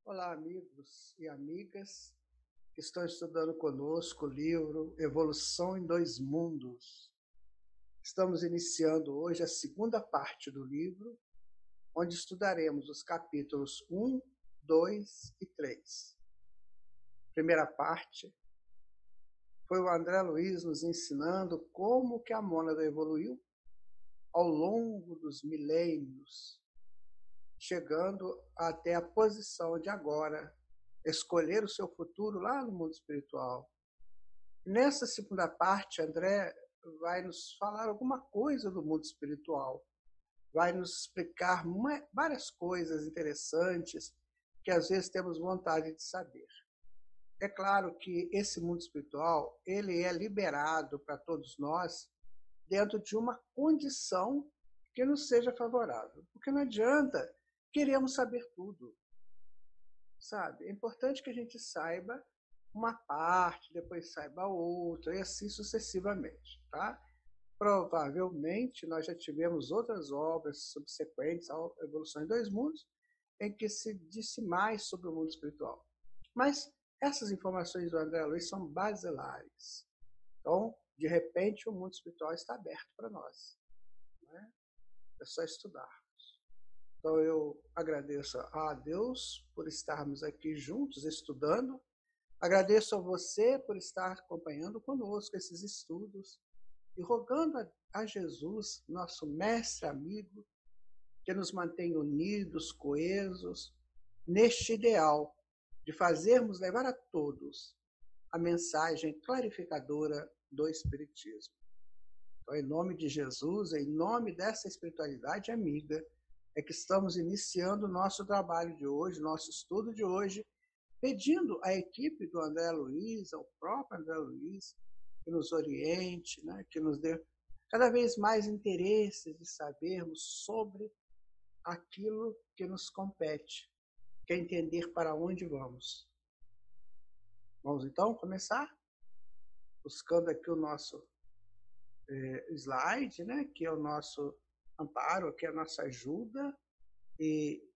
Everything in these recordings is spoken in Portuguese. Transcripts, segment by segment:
Olá, amigos e amigas que estão estudando conosco o livro Evolução em Dois Mundos. Estamos iniciando hoje a segunda parte do livro, onde estudaremos os capítulos 1, 2 e 3. Primeira parte foi o André Luiz nos ensinando como que a mônada evoluiu ao longo dos milênios, chegando até a posição de agora, escolher o seu futuro lá no mundo espiritual. Nessa segunda parte, André vai nos falar alguma coisa do mundo espiritual, vai nos explicar várias coisas interessantes que às vezes temos vontade de saber. É claro que esse mundo espiritual, ele é liberado para todos nós dentro de uma condição que nos seja favorável, porque não adianta queremos saber tudo, sabe? É importante que a gente saiba uma parte, depois saiba outra, e assim sucessivamente, tá? Provavelmente nós já tivemos outras obras subsequentes à Evolução em Dois Mundos, em que se disse mais sobre o mundo espiritual. Mas essas informações do André Luiz são basilares. Então, de repente, o mundo espiritual está aberto para nós, né? É só estudar. Então, eu agradeço a Deus por estarmos aqui juntos estudando. Agradeço a você por estar acompanhando conosco esses estudos e rogando a Jesus, nosso mestre amigo, que nos mantenha unidos, coesos, neste ideal de fazermos levar a todos a mensagem clarificadora do Espiritismo. Então, em nome de Jesus, em nome dessa espiritualidade amiga, é que estamos iniciando o nosso trabalho de hoje, nosso estudo de hoje, pedindo à equipe do André Luiz, ao próprio André Luiz, que nos oriente, né, que nos dê cada vez mais interesse de sabermos sobre aquilo que nos compete, que é entender para onde vamos. Vamos então começar? Buscando aqui o nosso slide, né, que é o nosso amparo, que é a nossa ajuda,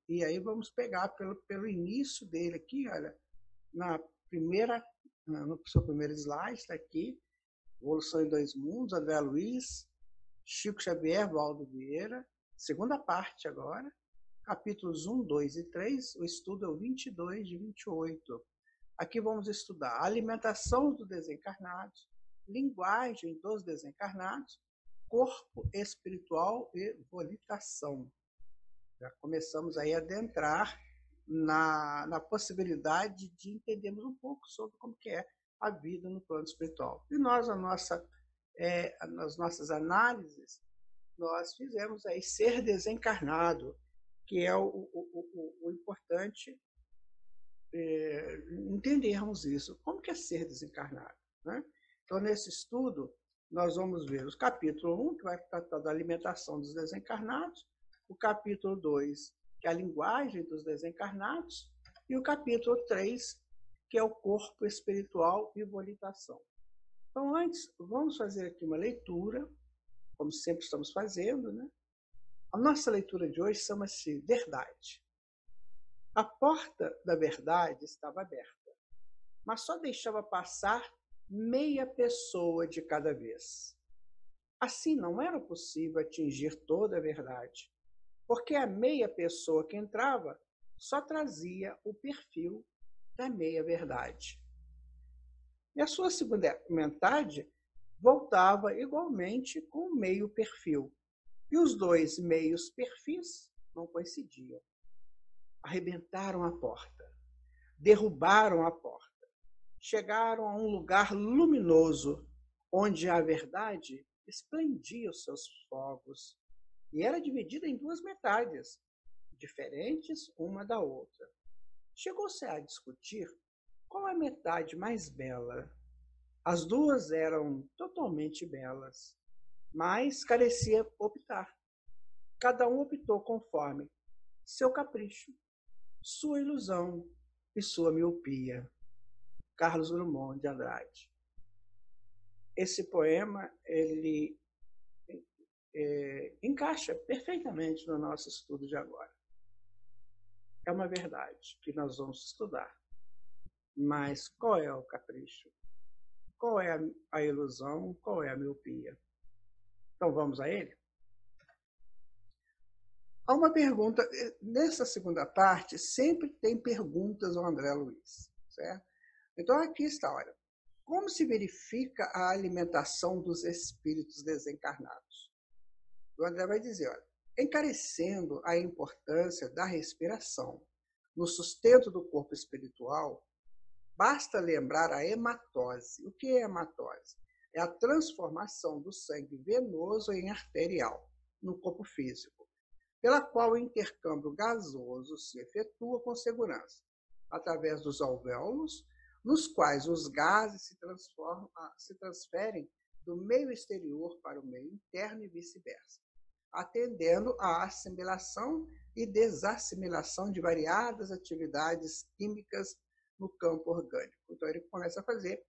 e aí vamos pegar pelo início dele aqui, olha, no seu primeiro slide, está aqui, Evolução em Dois Mundos, André Luiz, Chico Xavier, Valdo Vieira, segunda parte agora, capítulos 1, 2 e 3, o estudo é o 22 de 28. Aqui vamos estudar a alimentação dos desencarnados, linguagem dos desencarnados, corpo espiritual e volitação. Já começamos aí a adentrar na possibilidade de entendermos um pouco sobre como que é a vida no plano espiritual. E nós, nas nossas análises, nós fizemos aí ser desencarnado, que é o importante entendermos isso. Como que é ser desencarnado, né? Então, nesse estudo, nós vamos ver o capítulo 1, que vai tratar da alimentação dos desencarnados, o capítulo 2, que é a linguagem dos desencarnados, e o capítulo 3, que é o corpo espiritual e volitação. Então, antes, vamos fazer aqui uma leitura, como sempre estamos fazendo, né? A nossa leitura de hoje chama-se Verdade. A porta da verdade estava aberta, mas só deixava passar meia pessoa de cada vez. Assim, não era possível atingir toda a verdade, porque a meia pessoa que entrava só trazia o perfil da meia-verdade. E a sua segunda metade voltava igualmente com o meio perfil. E os dois meios perfis não coincidiam. Arrebentaram a porta, derrubaram a porta, chegaram a um lugar luminoso, onde a verdade esplendia os seus fogos, e era dividida em duas metades, diferentes uma da outra. Chegou-se a discutir qual a metade mais bela. As duas eram totalmente belas, mas carecia optar. Cada um optou conforme seu capricho, sua ilusão e sua miopia. Carlos Drummond de Andrade. Esse poema, ele encaixa perfeitamente no nosso estudo de agora. É uma verdade que nós vamos estudar. Mas qual é o capricho? Qual é a ilusão? Qual é a miopia? Então vamos a ele? Há uma pergunta, nessa segunda parte, sempre tem perguntas ao André Luiz, certo? Então aqui está, olha, como se verifica a alimentação dos espíritos desencarnados? O André vai dizer, olha, encarecendo a importância da respiração no sustento do corpo espiritual, basta lembrar a hematose. O que é hematose? É a transformação do sangue venoso em arterial no corpo físico, pela qual o intercâmbio gasoso se efetua com segurança, através dos alvéolos, nos quais os gases se transferem do meio exterior para o meio interno e vice-versa, atendendo à assimilação e desassimilação de variadas atividades químicas no campo orgânico. Então ele começa a fazer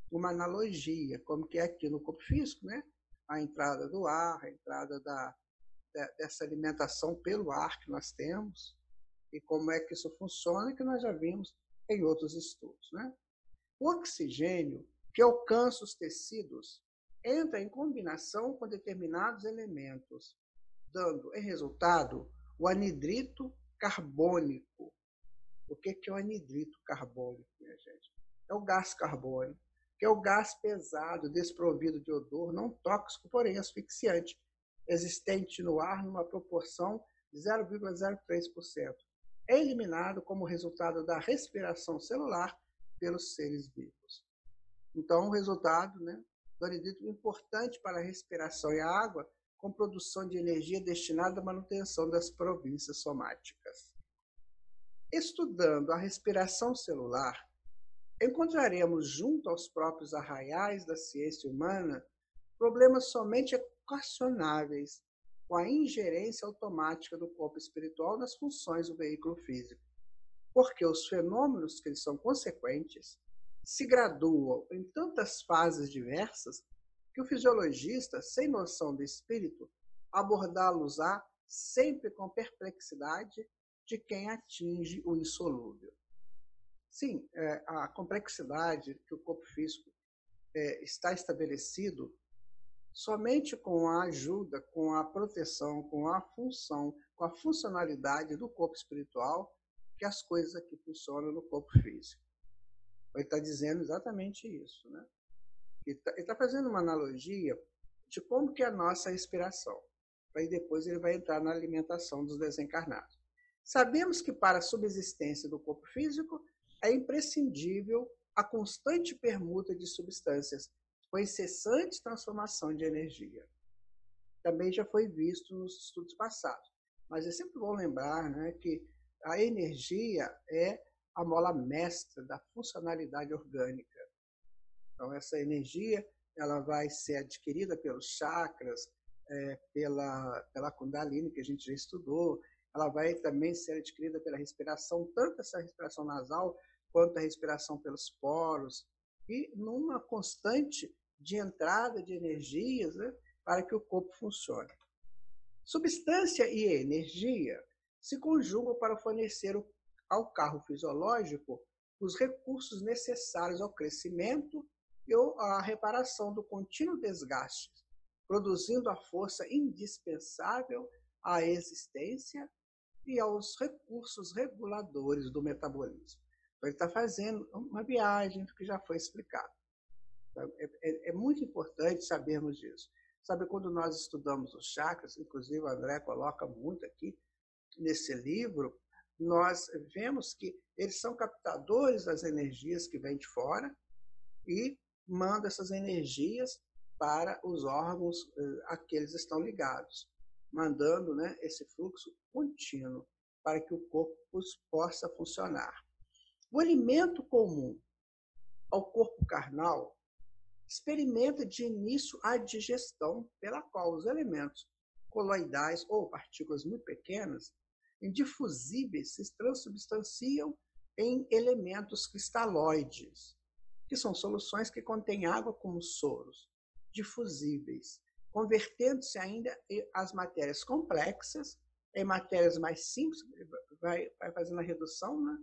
uma analogia, como que é aqui no corpo físico, né? A entrada do ar, a entrada dessa alimentação pelo ar que nós temos, e como é que isso funciona, que nós já vimos em outros estudos, né? O oxigênio, que alcança os tecidos, entra em combinação com determinados elementos, dando, em resultado, o anidrito carbônico. O que é o anidrito carbônico, minha gente? É o gás carbônico, que é o gás pesado, desprovido de odor, não tóxico, porém asfixiante, existente no ar numa proporção de 0,03%. É eliminado como resultado da respiração celular pelos seres vivos. Então, o resultado, né, do anidrito importante para a respiração e a água, com produção de energia destinada à manutenção das províncias somáticas. Estudando a respiração celular, encontraremos, junto aos próprios arraiais da ciência humana, problemas somente equacionáveis com a ingerência automática do corpo espiritual nas funções do veículo físico, porque os fenômenos que eles são consequentes se graduam em tantas fases diversas que o fisiologista, sem noção do espírito, abordá-los-á sempre com perplexidade de quem atinge o insolúvel. Sim, a complexidade que o corpo físico está estabelecido somente com a ajuda, com a proteção, com a função, com a funcionalidade do corpo espiritual, que as coisas aqui funcionam no corpo físico. Ele está dizendo exatamente isso, né? Ele está fazendo uma analogia de como que é a nossa respiração. Aí depois ele vai entrar na alimentação dos desencarnados. Sabemos que para a subsistência do corpo físico é imprescindível a constante permuta de substâncias com incessante transformação de energia. Também já foi visto nos estudos passados. Mas é sempre bom lembrar, né, que a energia é a mola mestra da funcionalidade orgânica. Então, essa energia ela vai ser adquirida pelos chakras, pela Kundalini, que a gente já estudou, ela vai também ser adquirida pela respiração, tanto essa respiração nasal, quanto a respiração pelos poros, e numa constante de entrada de energias, né, para que o corpo funcione. Substância e energia se conjugam para fornecer ao carro fisiológico os recursos necessários ao crescimento e à reparação do contínuo desgaste, produzindo a força indispensável à existência e aos recursos reguladores do metabolismo. Então, ele está fazendo uma viagem do que já foi explicado. É muito importante sabermos disso. Sabe, quando nós estudamos os chakras, inclusive o André coloca muito aqui nesse livro, nós vemos que eles são captadores das energias que vêm de fora e mandam essas energias para os órgãos a que eles estão ligados, mandando, né, esse fluxo contínuo para que o corpo possa funcionar. O alimento comum ao corpo carnal experimenta de início a digestão, pela qual os elementos coloidais ou partículas muito pequenas, indifusíveis, se transubstanciam em elementos cristalóides, que são soluções que contêm água como soros, difusíveis, convertendo-se ainda as matérias complexas em matérias mais simples, vai fazendo a redução, né?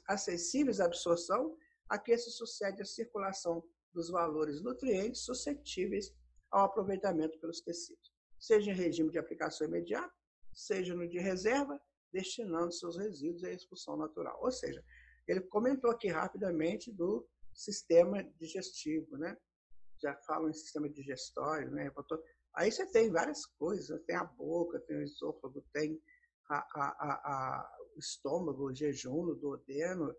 Acessíveis à absorção, a que se sucede a circulação dos valores nutrientes suscetíveis ao aproveitamento pelos tecidos, seja em regime de aplicação imediata, seja no de reserva, destinando seus resíduos à expulsão natural. Ou seja, ele comentou aqui rapidamente do sistema digestivo, né? Já falam em sistema digestório, né? Aí você tem várias coisas, tem a boca, tem o esôfago, tem o estômago, o jejum, o duodeno,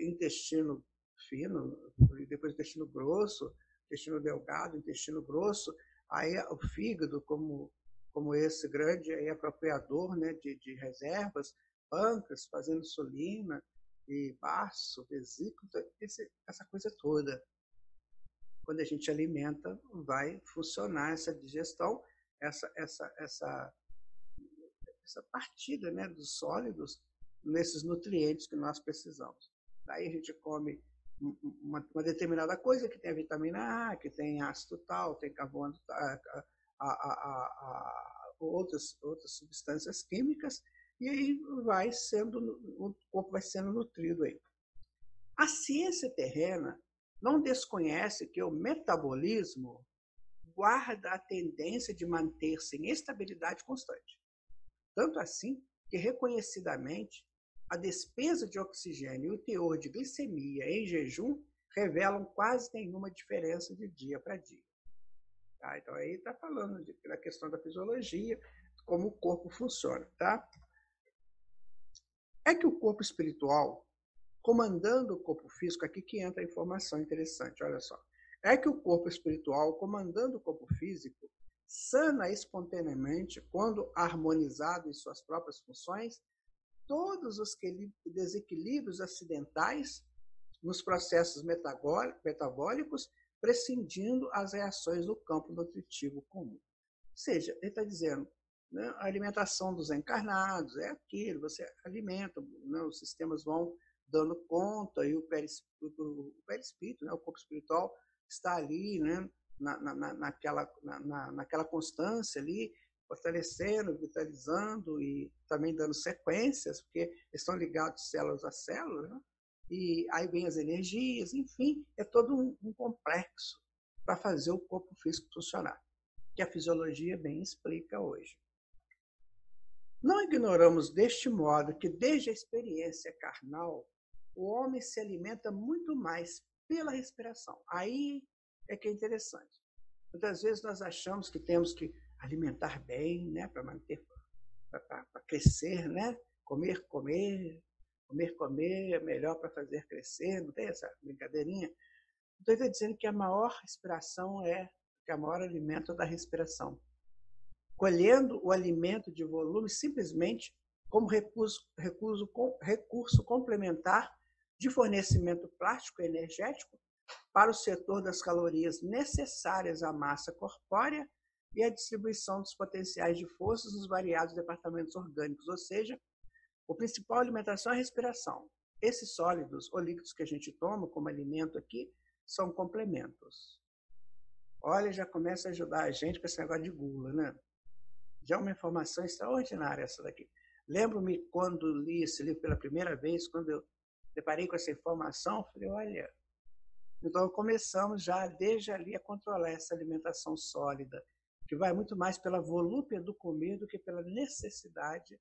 intestino fino, depois intestino grosso, intestino delgado, intestino grosso, aí o fígado como esse grande aí, apropriador, né, de reservas, pâncreas fazendo insulina, e baço, vesícula, essa coisa toda. Quando a gente alimenta, vai funcionar essa digestão, essa partida, né, dos sólidos nesses nutrientes que nós precisamos. Daí a gente come uma determinada coisa que tem a vitamina A, que tem ácido tal, tem carbono, outras substâncias químicas, e aí o corpo vai sendo nutrido aí. A ciência terrena não desconhece que o metabolismo guarda a tendência de manter-se em estabilidade constante. Tanto assim que, reconhecidamente, a despesa de oxigênio e o teor de glicemia em jejum revelam quase nenhuma diferença de dia para dia. Tá? Então, aí está falando da questão da fisiologia, como o corpo funciona. Tá? É que o corpo espiritual, comandando o corpo físico, aqui que entra a informação interessante, olha só. É que o corpo espiritual, comandando o corpo físico, sana espontaneamente, quando harmonizado em suas próprias funções, todos os desequilíbrios acidentais nos processos metabólicos, prescindindo as reações do campo nutritivo comum. Ou seja, ele está dizendo, né, a alimentação dos encarnados é aquilo, você alimenta, né, os sistemas vão dando conta, e o perispírito, né, o corpo espiritual, está ali, né, naquela constância ali, fortalecendo, vitalizando e também dando sequências, porque estão ligados células a células, né? E aí vem as energias, enfim, é todo um complexo para fazer o corpo físico funcionar, que a fisiologia bem explica hoje. Não ignoramos deste modo que, desde a experiência carnal, o homem se alimenta muito mais pela respiração. Aí é que é interessante. Muitas vezes nós achamos que temos que alimentar bem, né, para manter, para crescer, né? Comer é melhor para fazer crescer, não tem essa brincadeirinha? Então ele está dizendo que a maior respiração que a maior alimento é da respiração. Colhendo o alimento de volume simplesmente como recurso complementar de fornecimento plástico e energético para o setor das calorias necessárias à massa corpórea e à distribuição dos potenciais de forças nos variados departamentos orgânicos, ou seja, a principal alimentação é a respiração. Esses sólidos ou líquidos que a gente toma como alimento aqui são complementos. Olha, já começa a ajudar a gente com esse negócio de gula, né? Já é uma informação extraordinária essa daqui. Lembro-me quando li esse livro pela primeira vez, quando eu deparei com essa informação, falei, olha, então começamos já desde ali a controlar essa alimentação sólida, que vai muito mais pela volúpia do comer do que pela necessidade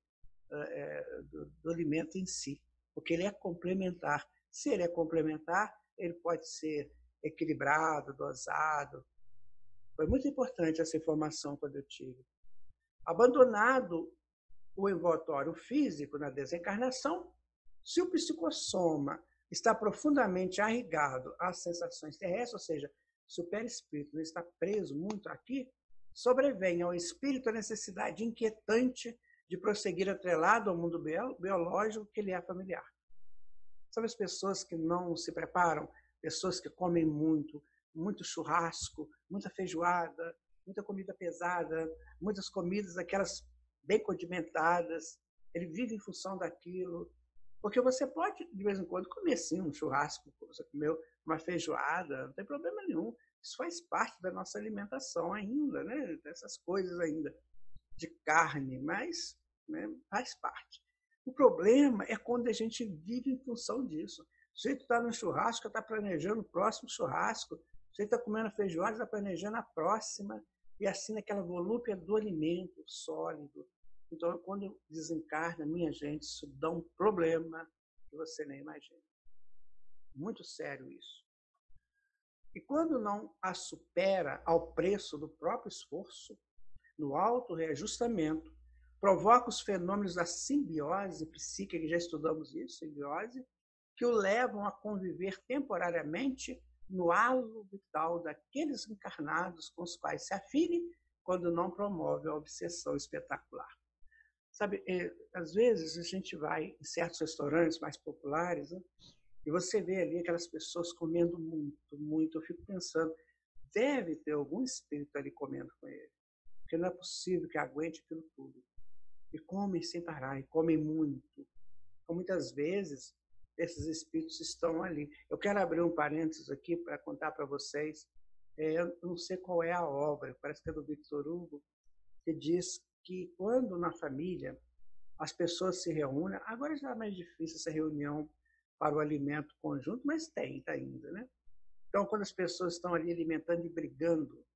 do alimento em si, porque ele é complementar. Se ele é complementar, ele pode ser equilibrado, dosado. Foi muito importante essa informação quando eu tive. Abandonado o envoltório físico na desencarnação, se o psicossoma está profundamente arraigado às sensações terrestres, ou seja, se o perispírito não está preso muito aqui, sobrevém ao espírito a necessidade inquietante de prosseguir atrelado ao mundo biológico que lhe é familiar. Sabe as pessoas que não se preparam, pessoas que comem muito churrasco, muita feijoada, muita comida pesada, muitas comidas aquelas bem condimentadas. Ele vive em função daquilo. Porque você pode, de vez em quando, comer sim um churrasco, você comeu uma feijoada, não tem problema nenhum. Isso faz parte da nossa alimentação ainda, né? Dessas coisas ainda de carne, mas, né, faz parte. O problema é quando a gente vive em função disso. O sujeito está no churrasco, está planejando o próximo churrasco, o sujeito está comendo feijoada, está planejando a próxima, e assim naquela volúpia do alimento sólido. Então, quando desencarna, minha gente, isso dá um problema que você nem imagina. Muito sério isso. E quando não a supera ao preço do próprio esforço, no auto-reajustamento, provoca os fenômenos da simbiose psíquica, que já estudamos isso, simbiose, que o levam a conviver temporariamente no halo vital daqueles encarnados com os quais se afine, quando não promove a obsessão espetacular. Sabe, às vezes a gente vai em certos restaurantes mais populares, né, e você vê ali aquelas pessoas comendo muito, muito. Eu fico pensando, deve ter algum espírito ali comendo com ele, porque não é possível que aguente aquilo tudo. E comem sem parar, e comem muito. Então, muitas vezes, esses espíritos estão ali. Eu quero abrir um parênteses aqui para contar para vocês. Eu não sei qual é a obra, parece que é do Victor Hugo, que diz que quando na família as pessoas se reúnem, agora já é mais difícil essa reunião para o alimento conjunto, mas tem ainda, né? Então, quando as pessoas estão ali alimentando e brigando,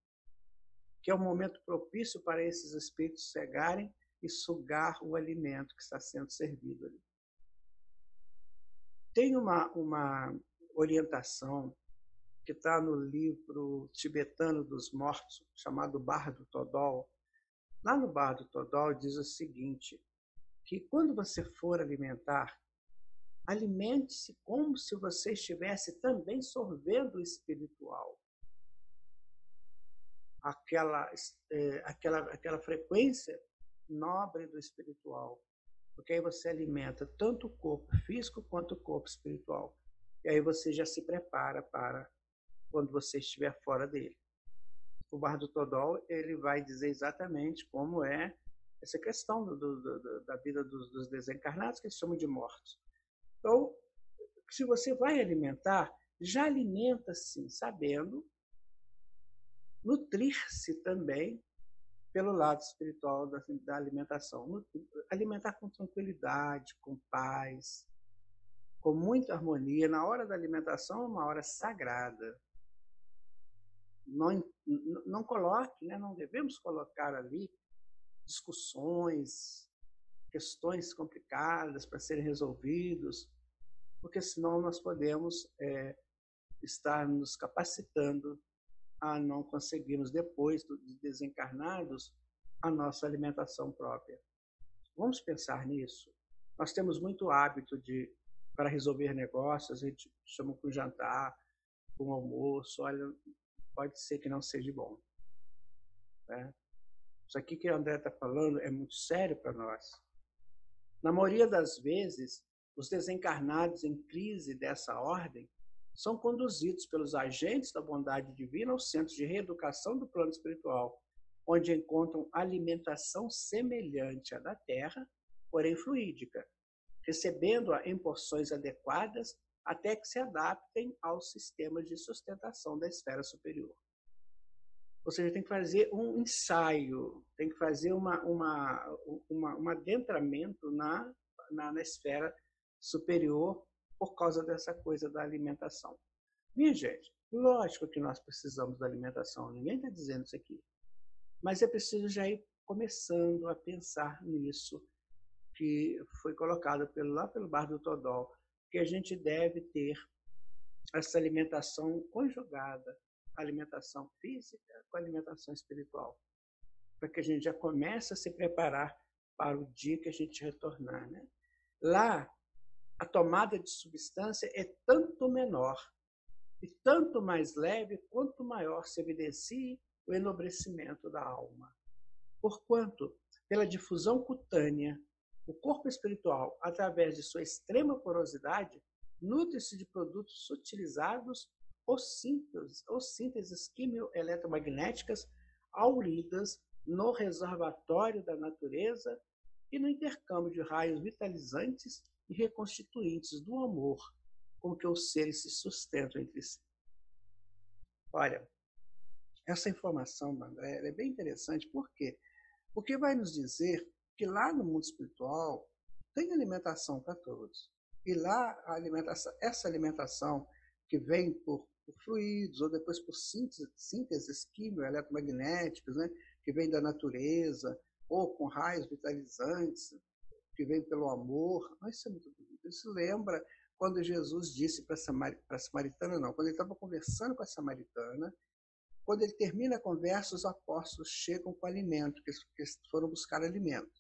que é o momento propício para esses espíritos chegarem e sugar o alimento que está sendo servido ali. Tem uma orientação que está no livro tibetano dos mortos, chamado Bardo Todol. Lá no Bardo Todol diz o seguinte, que quando você for alimentar, alimente-se como se você estivesse também sorvendo o espiritual. Aquela frequência nobre do espiritual. Porque aí você alimenta tanto o corpo físico quanto o corpo espiritual. E aí você já se prepara para quando você estiver fora dele. O Bardo Todol, ele vai dizer exatamente como é essa questão da vida dos desencarnados, que eles chamam de mortos. Então, se você vai alimentar, já alimenta sim, sabendo nutrir-se também pelo lado espiritual da alimentação. Alimentar com tranquilidade, com paz, com muita harmonia. Na hora da alimentação é uma hora sagrada. Não coloque, né? Não devemos colocar ali discussões, questões complicadas para serem resolvidos, porque senão nós podemos estar nos capacitando a não conseguirmos, depois de desencarnados, a nossa alimentação própria. Vamos pensar nisso. Nós temos muito hábito para resolver negócios, a gente chama com jantar, com almoço, olha, pode ser que não seja bom. Né? Isso aqui que o André está falando é muito sério para nós. Na maioria das vezes, os desencarnados em crise dessa ordem são conduzidos pelos agentes da bondade divina aos centros de reeducação do plano espiritual, onde encontram alimentação semelhante à da Terra, porém fluídica, recebendo-a em porções adequadas até que se adaptem aos sistemas de sustentação da esfera superior. Ou seja, tem que fazer um ensaio, tem que fazer um adentramento na esfera superior, por causa dessa coisa da alimentação. Minha gente, lógico que nós precisamos da alimentação, ninguém está dizendo isso aqui. Mas é preciso já ir começando a pensar nisso, que foi colocado lá pelo Bardo Todol, que a gente deve ter essa alimentação conjugada, alimentação física com alimentação espiritual, para que a gente já comece a se preparar para o dia que a gente retornar. Né? Lá, a tomada de substância é tanto menor e tanto mais leve quanto maior se evidencie o enobrecimento da alma. Porquanto, pela difusão cutânea, o corpo espiritual, através de sua extrema porosidade, nutre-se de produtos sutilizados ou sínteses quimio-eletromagnéticas auridas no reservatório da natureza e no intercâmbio de raios vitalizantes e reconstituintes do amor com que os seres se sustentam entre si. Olha, essa informação, André, é bem interessante. Por quê? Porque vai nos dizer que lá no mundo espiritual tem alimentação para todos. E lá essa alimentação que vem por fluidos ou depois por sínteses químico-eletromagnéticas, né, que vem da natureza, ou com raios vitalizantes, que vem pelo amor. Isso é muito bonito. Isso lembra quando Jesus disse para a samaritana, não, quando ele estava conversando com a samaritana, quando ele termina a conversa, os apóstolos chegam com alimento, que eles foram buscar alimento.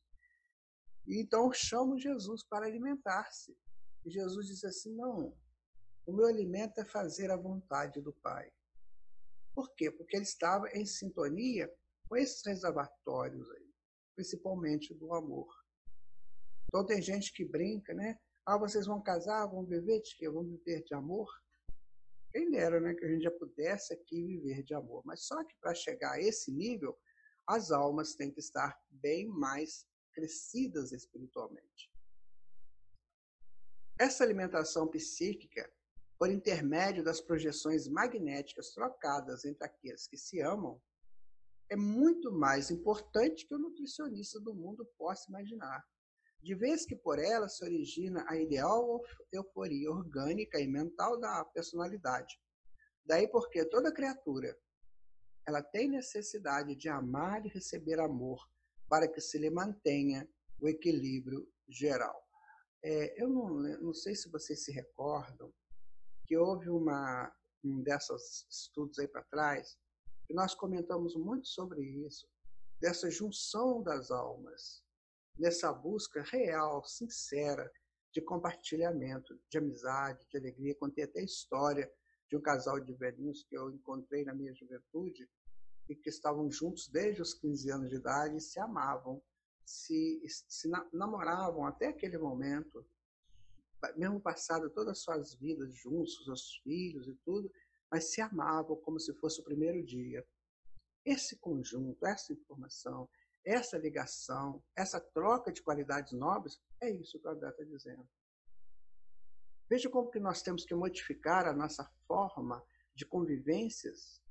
E então chamam Jesus para alimentar-se. E Jesus diz assim, não, o meu alimento é fazer a vontade do Pai. Por quê? Porque ele estava em sintonia com esses reservatórios aí, principalmente do amor. Então tem gente que brinca, né? Ah, vocês vão casar, vão viver de quê? Vão viver de amor? Quem dera, né, que a gente já pudesse aqui viver de amor. Mas só que para chegar a esse nível, as almas têm que estar bem mais crescidas espiritualmente. Essa alimentação psíquica, por intermédio das projeções magnéticas trocadas entre aqueles que se amam, é muito mais importante que o nutricionista do mundo possa imaginar. De vez que por ela se origina a ideal euforia orgânica e mental da personalidade. Daí porque toda criatura ela tem necessidade de amar e receber amor para que se lhe mantenha o equilíbrio geral. Eu não sei se vocês se recordam que houve um desses estudos aí para trás, que nós comentamos muito sobre isso, dessa junção das almas, nessa busca real, sincera, de compartilhamento, de amizade, de alegria. Contei até a história de um casal de velhinhos que eu encontrei na minha juventude e que estavam juntos desde os 15 anos de idade e se amavam, se namoravam até aquele momento, mesmo passado todas as suas vidas juntos, os seus filhos e tudo, mas se amavam como se fosse o primeiro dia. Esse conjunto, essa informação, essa ligação, essa troca de qualidades nobres, é isso que o André está dizendo. Veja como que nós temos que modificar a nossa forma de convivências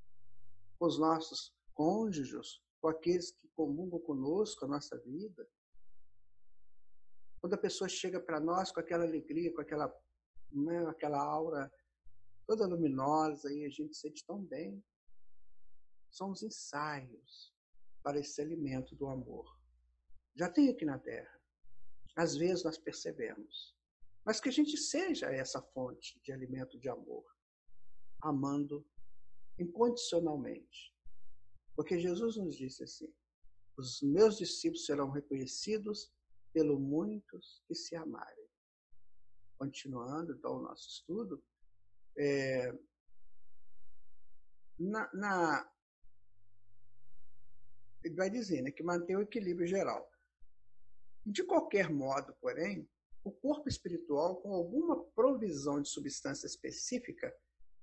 com os nossos cônjuges, com aqueles que comungam conosco a nossa vida. Quando a pessoa chega para nós com aquela alegria, com aquela aura toda luminosa, e a gente se sente tão bem. São os ensaios para esse alimento do amor. Já tem aqui na Terra. Às vezes nós percebemos. Mas que a gente seja essa fonte de alimento de amor, amando incondicionalmente. Porque Jesus nos disse assim, os meus discípulos serão reconhecidos pelo muitos que se amarem. Continuando, então, o nosso estudo, ele vai dizer, né, que mantém o equilíbrio geral. De qualquer modo, porém, o corpo espiritual, com alguma provisão de substância específica,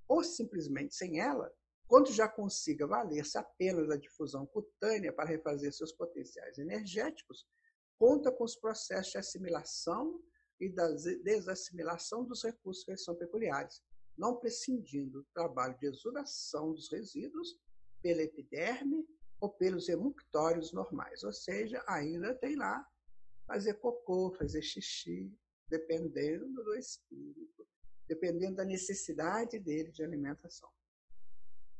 ou simplesmente sem ela, quando já consiga valer-se apenas da difusão cutânea para refazer seus potenciais energéticos, conta com os processos de assimilação e da desassimilação dos recursos que são peculiares, não prescindindo do trabalho de exudação dos resíduos pela epiderme ou pelos emunctórios normais, ou seja, ainda tem lá fazer cocô, fazer xixi, dependendo do espírito, dependendo da necessidade dele de alimentação.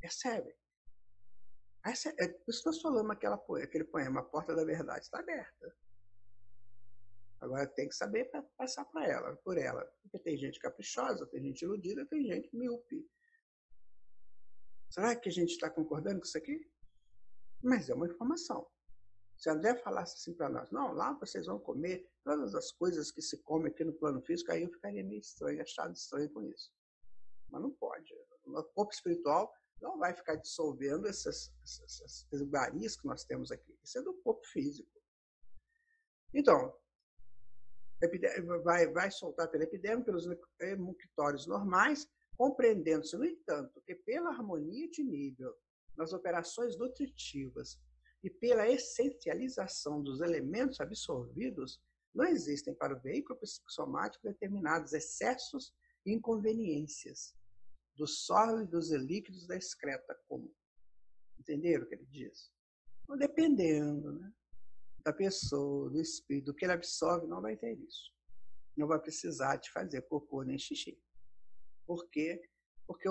Percebem? Por isso que nós falamos aquele poema, A Porta da Verdade está aberta. Agora tem que saber passar por ela. Porque tem gente caprichosa, tem gente iludida, tem gente míope. Será que a gente está concordando com isso aqui? Mas é uma informação. Se André falasse assim para nós, não, lá vocês vão comer todas as coisas que se comem aqui no plano físico, aí eu ficaria meio estranho, achado estranho com isso. Mas não pode. O corpo espiritual não vai ficar dissolvendo essas iguarias que nós temos aqui. Isso é do corpo físico. Então, vai soltar pela epiderme, pelos emunctórios normais, compreendendo-se, no entanto, que pela harmonia de nível nas operações nutritivas e pela essencialização dos elementos absorvidos, não existem para o veículo psicossomático determinados excessos e inconveniências dos sólidos e líquidos da excreta comum. Entenderam o que ele diz? Então, dependendo, né, da pessoa, do espírito, do que ele absorve, não vai ter isso. Não vai precisar de fazer cocô nem xixi. Por quê? Porque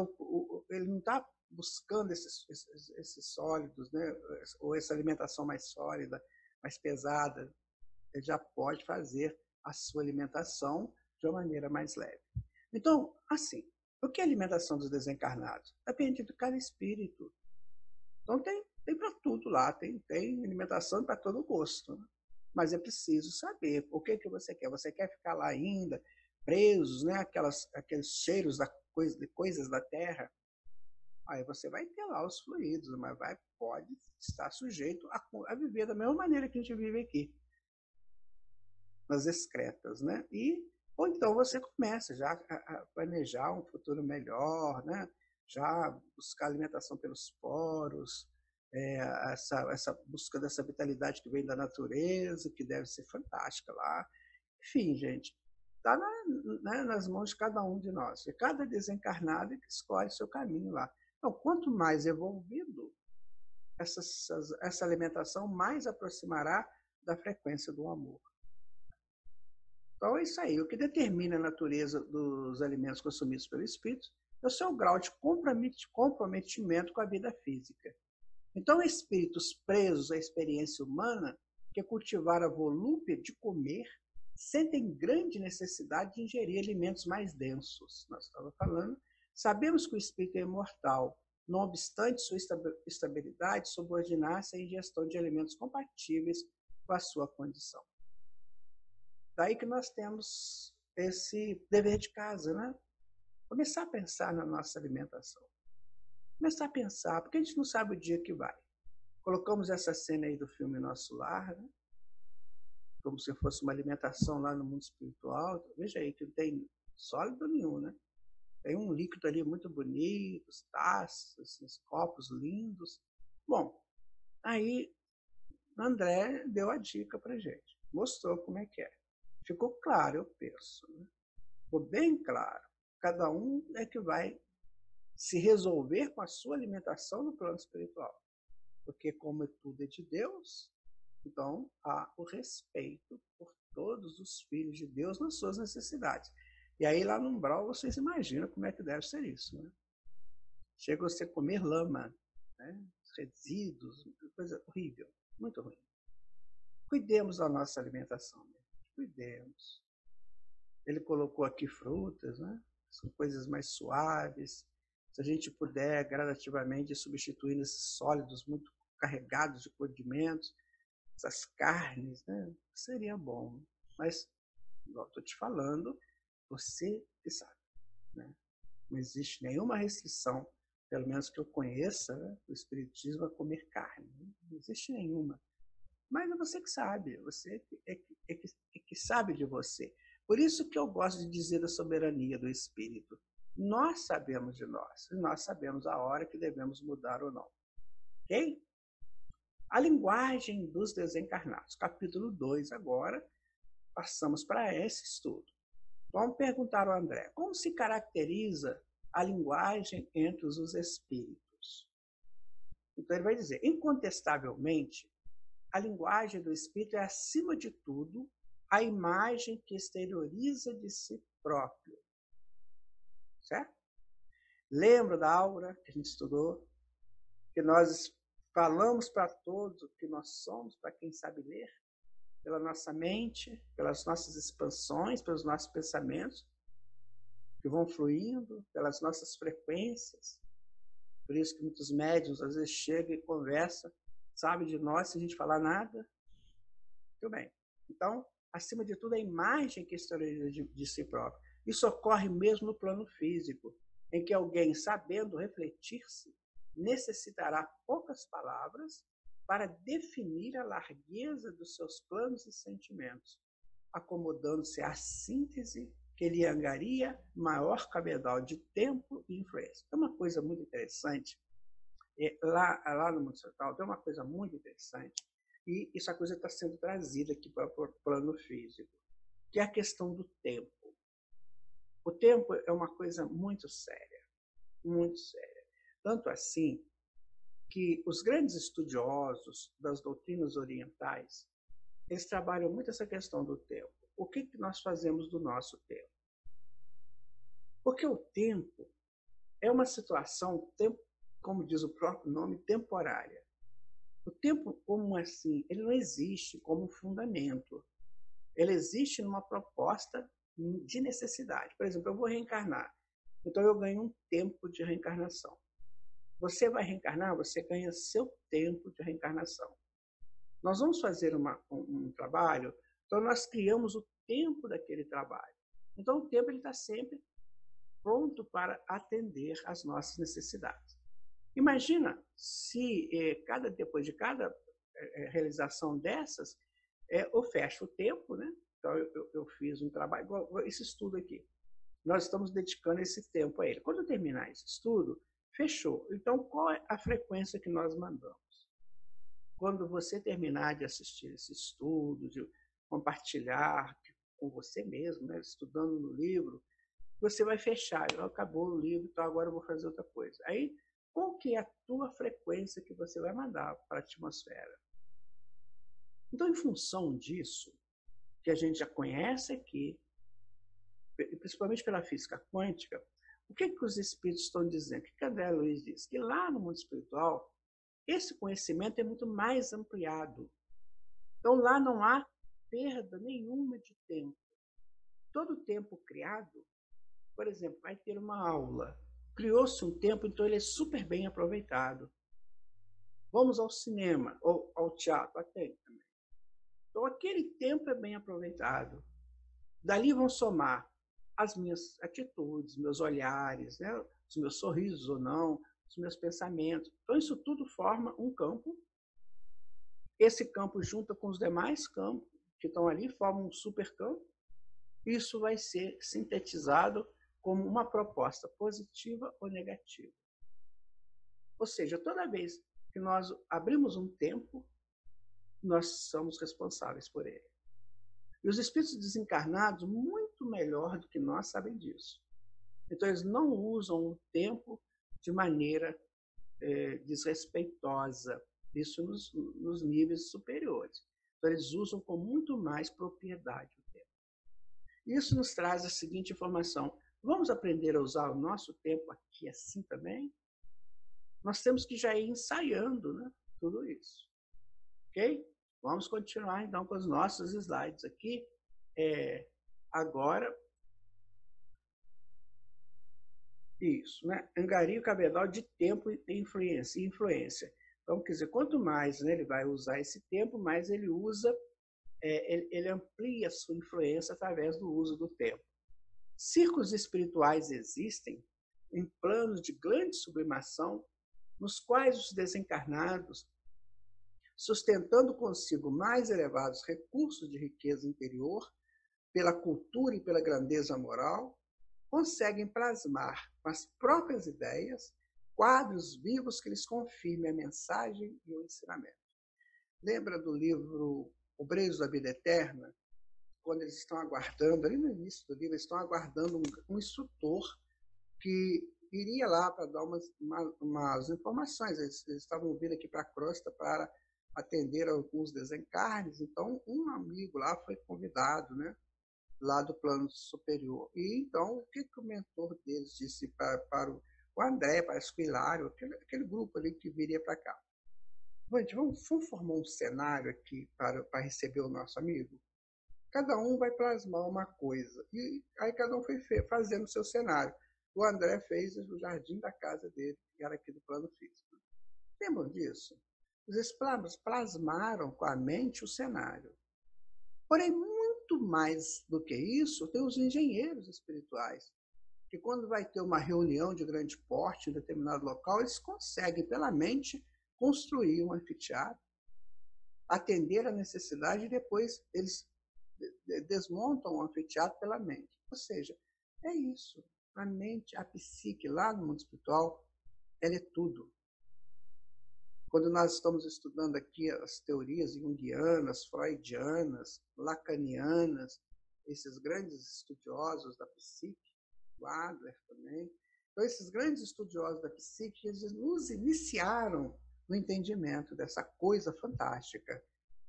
ele não está buscando esses sólidos, né, ou essa alimentação mais sólida, mais pesada. Ele já pode fazer a sua alimentação de uma maneira mais leve. Então, assim, o que é a alimentação dos desencarnados? Depende de cada espírito. Então, tem para tudo lá, tem alimentação para todo gosto. Né? Mas é preciso saber o que você quer. Você quer ficar lá ainda, presos, né? Aqueles cheiros de coisas da terra? Aí você vai ter lá os fluidos, mas pode estar sujeito a viver da mesma maneira que a gente vive aqui, nas excretas, né? Ou então você começa já a planejar um futuro melhor, né? Já buscar alimentação pelos poros, essa busca dessa vitalidade que vem da natureza, que deve ser fantástica lá. Enfim, gente, está nas mãos de cada um de nós. E cada desencarnado que escolhe seu caminho lá. Então, quanto mais evolvido essa alimentação, mais aproximará da frequência do amor. Então, é isso aí. O que determina a natureza dos alimentos consumidos pelo espírito é o seu grau de comprometimento com a vida física. Então, espíritos presos à experiência humana, que cultivaram a volúpia de comer, sentem grande necessidade de ingerir alimentos mais densos. Nós estávamos falando. Sabemos que o espírito é imortal, não obstante sua estabilidade, subordinar-se à ingestão de alimentos compatíveis com a sua condição. Daí que nós temos esse dever de casa, né? Começar a pensar na nossa alimentação. Começar a pensar, porque a gente não sabe o dia que vai. Colocamos essa cena aí do filme Nosso Lar, né? Como se fosse uma alimentação lá no mundo espiritual. Veja aí que não tem sólido nenhum, né? Tem um líquido ali muito bonito, taças, esses copos lindos. Bom, aí André deu a dica para gente, mostrou como é que é. Ficou claro, eu penso. Né? Ficou bem claro. Cada um é que vai se resolver com a sua alimentação no plano espiritual. Porque como tudo é de Deus, então há o respeito por todos os filhos de Deus nas suas necessidades. E aí lá no umbral vocês imaginam como é que deve ser isso. Né? Chega você a comer lama, né? Resíduos, coisa horrível, muito ruim. Cuidemos da nossa alimentação, né? Cuidemos. Ele colocou aqui frutas, né? São coisas mais suaves. Se a gente puder gradativamente substituir esses sólidos muito carregados de condimentos, essas carnes, né? Seria bom. Mas, igual estou te falando, você que sabe. Né? Não existe nenhuma restrição, pelo menos que eu conheça, né, do espiritismo a comer carne. Não existe nenhuma. Mas é você que sabe, você que sabe de você. Por isso que eu gosto de dizer da soberania do espírito. Nós sabemos de nós, e nós sabemos a hora que devemos mudar ou não. Ok? A linguagem dos desencarnados. Capítulo 2 agora, passamos para esse estudo. Vamos perguntar ao André, como se caracteriza a linguagem entre os espíritos? Então ele vai dizer, incontestavelmente, a linguagem do espírito é, acima de tudo, a imagem que exterioriza de si próprio. Certo? Lembra da aura que a gente estudou? Que nós falamos para todos o que nós somos, para quem sabe ler? Pela nossa mente, pelas nossas expansões, pelos nossos pensamentos, que vão fluindo, pelas nossas frequências. Por isso que muitos médiuns às vezes chegam e conversam, sabe de nós, se a gente falar nada. Muito bem. Então, acima de tudo, a imagem que exterioriza de si próprio. Isso ocorre mesmo no plano físico, em que alguém, sabendo refletir-se, necessitará poucas palavras para definir a largueza dos seus planos e sentimentos, acomodando-se à síntese que lhe angaria maior cabedal de tempo e influência. É uma coisa muito interessante. Lá no mundo espiritual tem uma coisa muito interessante, e essa coisa está sendo trazida aqui para o plano físico, que é a questão do tempo. O tempo é uma coisa muito séria, muito séria. Tanto assim que os grandes estudiosos das doutrinas orientais, eles trabalham muito essa questão do tempo. O que nós fazemos do nosso tempo? Porque o tempo é uma situação, como diz o próprio nome, temporária. O tempo, como assim, ele não existe como fundamento. Ele existe numa proposta de necessidade. Por exemplo, eu vou reencarnar. Então eu ganho um tempo de reencarnação. Você vai reencarnar, você ganha seu tempo de reencarnação. Nós vamos fazer um trabalho, então nós criamos o tempo daquele trabalho. Então o tempo está sempre pronto para atender às nossas necessidades. Imagina se depois de cada realização dessas, eu fecho o tempo, né? Então eu fiz um trabalho, igual esse estudo aqui. Nós estamos dedicando esse tempo a ele. Quando eu terminar esse estudo, fechou. Então, qual é a frequência que nós mandamos? Quando você terminar de assistir esse estudo, de compartilhar com você mesmo, né, estudando no livro, você vai fechar. Acabou o livro, então agora eu vou fazer outra coisa. Aí, qual que é a tua frequência que você vai mandar para a atmosfera? Então, em função disso, que a gente já conhece aqui, principalmente pela física quântica, o que os espíritos estão dizendo? O que André Luiz diz? Que lá no mundo espiritual, esse conhecimento é muito mais ampliado. Então, lá não há perda nenhuma de tempo. Todo tempo criado, por exemplo, vai ter uma aula. Criou-se um tempo, então ele é super bem aproveitado. Vamos ao cinema, ou ao teatro, até também. Então, aquele tempo é bem aproveitado. Dali vão somar as minhas atitudes, meus olhares, né? Os meus sorrisos ou não, os meus pensamentos. Então, isso tudo forma um campo. Esse campo junta com os demais campos que estão ali, formam um supercampo. Isso vai ser sintetizado como uma proposta positiva ou negativa. Ou seja, toda vez que nós abrimos um tempo, nós somos responsáveis por ele. E os espíritos desencarnados, muito melhor do que nós, sabem disso. Então, eles não usam o tempo de maneira desrespeitosa, isso nos níveis superiores. Então, eles usam com muito mais propriedade o tempo. Isso nos traz a seguinte informação: vamos aprender a usar o nosso tempo aqui assim também? Nós temos que já ir ensaiando, né, tudo isso. Ok? Vamos continuar, então, com os nossos slides aqui. Agora, isso, né? Angaria o cabedal de tempo e influência. Então, quer dizer, quanto mais, né, ele vai usar esse tempo, mais ele usa, ele amplia a sua influência através do uso do tempo. Círculos espirituais existem em planos de grande sublimação, nos quais os desencarnados, sustentando consigo mais elevados recursos de riqueza interior, pela cultura e pela grandeza moral, conseguem plasmar com as próprias ideias quadros vivos que lhes confirmem a mensagem e o ensinamento. Lembra do livro Obreiros da Vida Eterna? Quando eles estão aguardando, ali no início do livro, eles estão aguardando um instrutor que iria lá para dar umas informações. Eles estavam vindo aqui para a crosta para atender alguns desencarnes. Então, um amigo lá foi convidado, né, lá do plano superior. E então, o que o mentor deles disse para o André, para o Esquilário, aquele grupo ali que viria para cá? Gente, vamos formar um cenário aqui para receber o nosso amigo? Cada um vai plasmar uma coisa. E aí cada um foi fazendo o seu cenário. O André fez o jardim da casa dele, que era aqui do plano físico. Lembram disso? Os escravos plasmaram com a mente o cenário. Porém, muito mais do que isso, tem os engenheiros espirituais, que quando vai ter uma reunião de grande porte em determinado local, eles conseguem, pela mente, construir um anfiteatro, atender a necessidade e depois eles desmontam o anfiteatro pela mente. Ou seja, é isso. A mente, a psique lá no mundo espiritual, ela é tudo. Quando nós estamos estudando aqui as teorias junguianas, freudianas, lacanianas, esses grandes estudiosos da psique, o Adler também, então esses grandes estudiosos da psique, eles nos iniciaram no entendimento dessa coisa fantástica,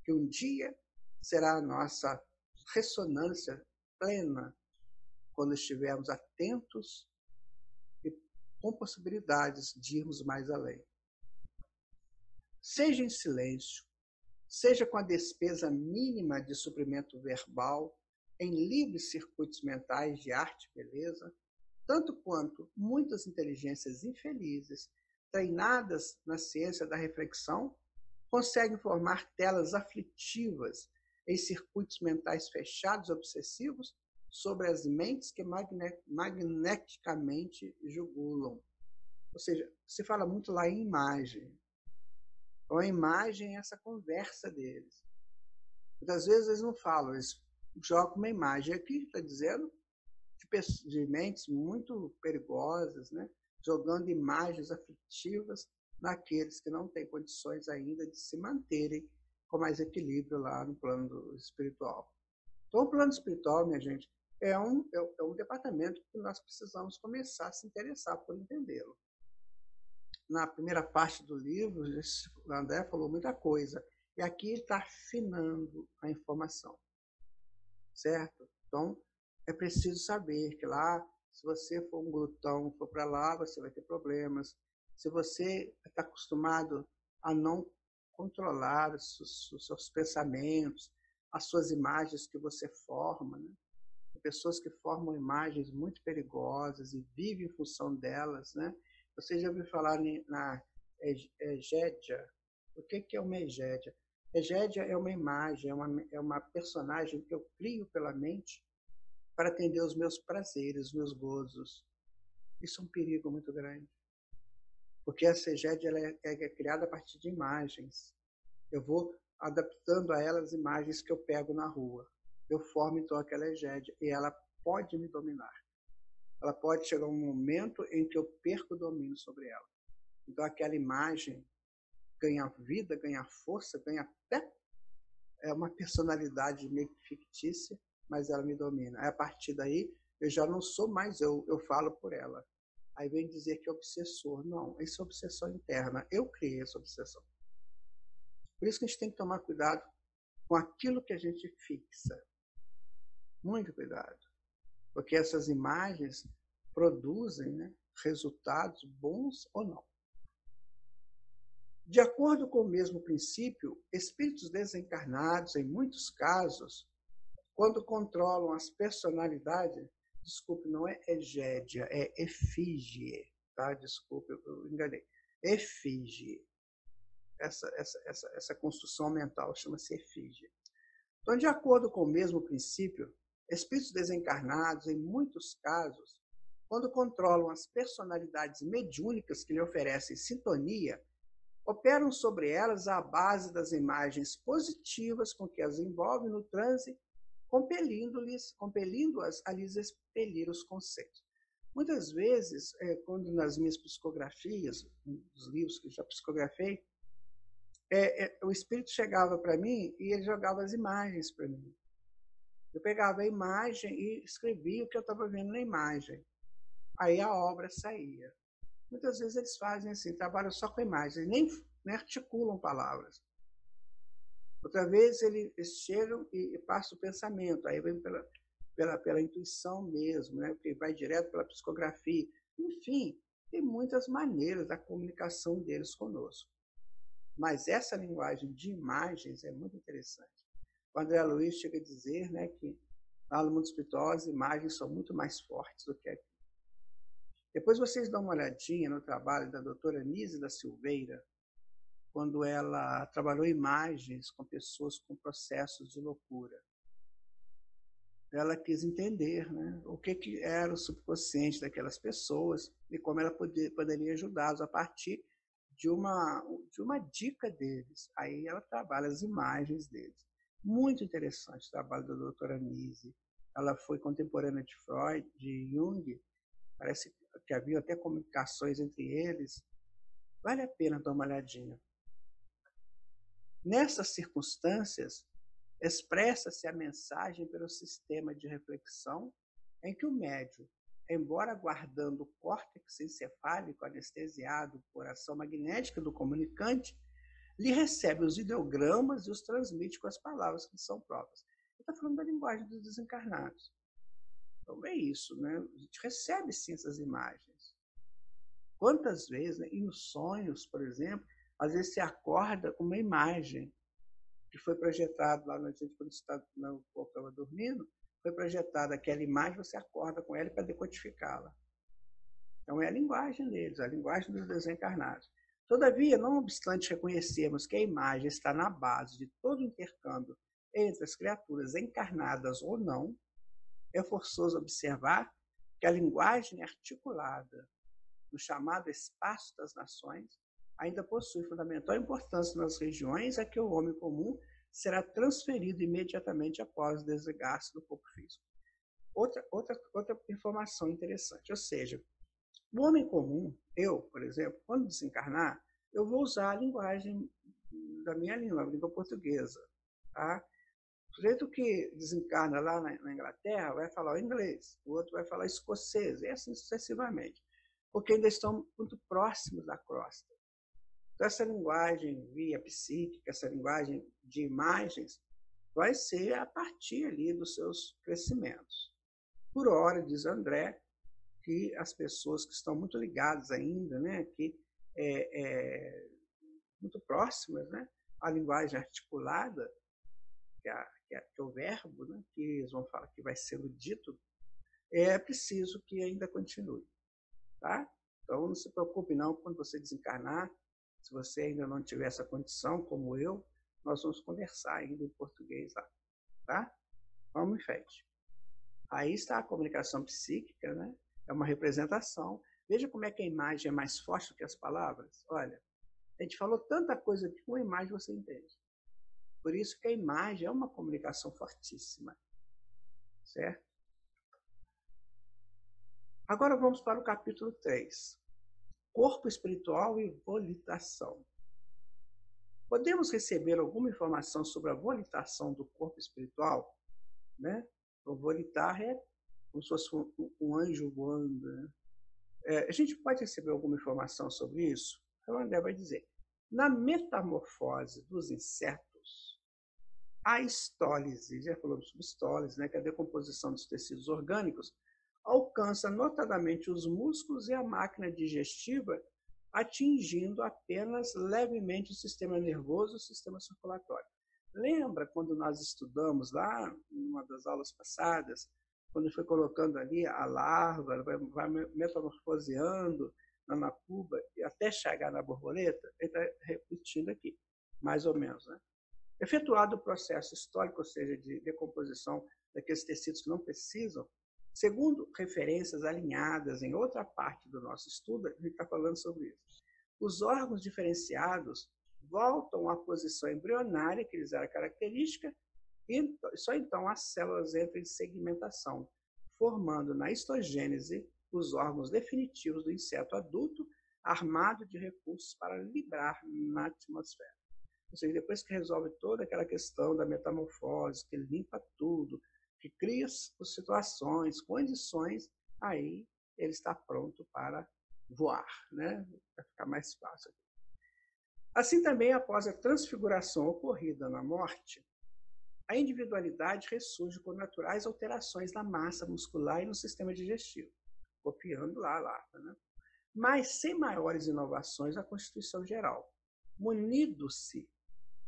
que um dia será a nossa ressonância plena, quando estivermos atentos e com possibilidades de irmos mais além. Seja em silêncio, seja com a despesa mínima de suprimento verbal, em livres circuitos mentais de arte e beleza, tanto quanto muitas inteligências infelizes, treinadas na ciência da reflexão, conseguem formar telas aflitivas em circuitos mentais fechados e obsessivos sobre as mentes que magneticamente jugulam. Ou seja, se fala muito lá em imagem. Então, a imagem é essa conversa deles. Muitas vezes eles não falam, eles jogam uma imagem. Aqui está dizendo de mentes muito perigosas, né? Jogando imagens aflitivas naqueles que não têm condições ainda de se manterem com mais equilíbrio lá no plano espiritual. Então, o plano espiritual, minha gente, é um departamento que nós precisamos começar a se interessar por entendê-lo. Na primeira parte do livro, o André falou muita coisa, e aqui ele está afinando a informação, certo? Então, é preciso saber que lá, se você for um glutão, for para lá, você vai ter problemas. Se você está acostumado a não controlar os seus pensamentos, as suas imagens que você forma, né? Tem pessoas que formam imagens muito perigosas e vivem em função delas, né? Você já ouviu falar na egédia? O que é uma egédia? Egédia é uma imagem, é uma personagem que eu crio pela mente para atender os meus prazeres, os meus gozos. Isso é um perigo muito grande. Porque essa egédia ela é criada a partir de imagens. Eu vou adaptando a ela as imagens que eu pego na rua. Eu formo então aquela egédia e ela pode me dominar. Ela pode chegar um momento em que eu perco o domínio sobre ela. Então aquela imagem ganha vida, ganha força, ganha até uma personalidade meio fictícia, mas ela me domina. Aí, a partir daí, eu já não sou mais eu falo por ela. Aí vem dizer que é obsessor. Não, isso é obsessão interna. Eu criei essa obsessão. Por isso que a gente tem que tomar cuidado com aquilo que a gente fixa. Muito cuidado. Porque essas imagens produzem, né, resultados bons ou não. De acordo com o mesmo princípio, espíritos desencarnados, em muitos casos, quando controlam as personalidades, desculpe, não é egédia, é efígie, tá? Desculpe, eu enganei. Efígie. Essa construção mental chama-se efígie. Então, de acordo com o mesmo princípio, espíritos desencarnados, em muitos casos, quando controlam as personalidades mediúnicas que lhe oferecem sintonia, operam sobre elas à base das imagens positivas com que as envolvem no transe, compelindo-as a lhes expelir os conceitos. Muitas vezes, quando nas minhas psicografias, nos livros que eu já psicografei, o espírito chegava para mim e ele jogava as imagens para mim. Eu pegava a imagem e escrevia o que eu estava vendo na imagem. Aí a obra saía. Muitas vezes eles fazem assim, trabalham só com imagens, nem articulam palavras. Outra vez eles chegam e passam o pensamento, aí vem pela intuição mesmo, né? Porque vai direto pela psicografia. Enfim, tem muitas maneiras da comunicação deles conosco. Mas essa linguagem de imagens é muito interessante. O André Luiz chega a dizer, né, que lá no mundo espiritual as imagens são muito mais fortes do que aqui. Depois vocês dão uma olhadinha no trabalho da doutora Nise da Silveira, quando ela trabalhou imagens com pessoas com processos de loucura. Ela quis entender, né, o que era o subconsciente daquelas pessoas e como ela poderia ajudá-los a partir de uma dica deles. Aí ela trabalha as imagens deles. Muito interessante o trabalho da doutora Nise. Ela foi contemporânea de Freud, de Jung. Parece que havia até comunicações entre eles. Vale a pena dar uma olhadinha. Nessas circunstâncias, expressa-se a mensagem pelo sistema de reflexão em que o médium, embora guardando o córtex encefálico anestesiado por ação magnética do comunicante, lhe recebe os ideogramas e os transmite com as palavras que lhe são próprias. Ele está falando da linguagem dos desencarnados. Então é isso, né? A gente recebe sim essas imagens. Quantas vezes, né? E nos sonhos, por exemplo, às vezes você acorda com uma imagem que foi projetado lá na gente quando está no corpo estava dormindo, foi projetada aquela imagem, você acorda com ela para decodificá-la. Então é a linguagem deles, a linguagem dos desencarnados. Todavia, não obstante reconhecermos que a imagem está na base de todo o intercâmbio entre as criaturas encarnadas ou não, é forçoso observar que a linguagem articulada no chamado espaço das nações ainda possui fundamental importância nas regiões a que o homem comum será transferido imediatamente após desligar-se do corpo físico. Outra informação interessante, ou seja, o homem comum, eu, por exemplo, quando desencarnar, eu vou usar a linguagem da minha língua, a língua portuguesa. Tá? O sujeito que desencarna lá na Inglaterra vai falar o inglês, o outro vai falar escocês, e assim sucessivamente, porque ainda estão muito próximos da crosta. Então, essa linguagem via psíquica, essa linguagem de imagens, vai ser a partir ali dos seus crescimentos. Por hora, diz André, que as pessoas que estão muito ligadas ainda, né, que muito próximas, né, à linguagem articulada, que é o verbo, né, que eles vão falar que vai ser dito, é preciso que ainda continue. Tá? Então, não se preocupe não quando você desencarnar. Se você ainda não tiver essa condição, como eu, nós vamos conversar ainda em português lá. Tá? Vamos em frente. Aí está a comunicação psíquica, né? É uma representação. Veja como é que a imagem é mais forte do que as palavras. Olha, a gente falou tanta coisa que com a imagem você entende. Por isso que a imagem é uma comunicação fortíssima. Certo? Agora vamos para o capítulo 3. Corpo espiritual e volitação. Podemos receber alguma informação sobre a volitação do corpo espiritual? Né? O volitar é como se fosse um anjo voando. Né? A gente pode receber alguma informação sobre isso? O André vai dizer. Na metamorfose dos insetos, a histólise, já falamos sobre histólise, né, que é a decomposição dos tecidos orgânicos, alcança notadamente os músculos e a máquina digestiva, atingindo apenas levemente o sistema nervoso e o sistema circulatório. Lembra quando nós estudamos lá, em uma das aulas passadas, quando foi colocando ali a larva, vai metamorfoseando na cuba, e até chegar na borboleta? Ele está repetindo aqui, mais ou menos. Né? Efetuado o processo histórico, ou seja, de decomposição daqueles tecidos que não precisam, segundo referências alinhadas em outra parte do nosso estudo, a gente está falando sobre isso. Os órgãos diferenciados voltam à posição embrionária que lhes era característica e só então as células entram em segmentação, formando na histogênese os órgãos definitivos do inseto adulto, armado de recursos para livrar na atmosfera. Ou seja, depois que resolve toda aquela questão da metamorfose, que limpa tudo, que cria situações, condições, aí ele está pronto para voar, né? Vai ficar mais fácil. Assim também, após a transfiguração ocorrida na morte, a individualidade ressurge com naturais alterações na massa muscular e no sistema digestivo, copiando lá a larva, né? Mas sem maiores inovações na constituição geral, munido-se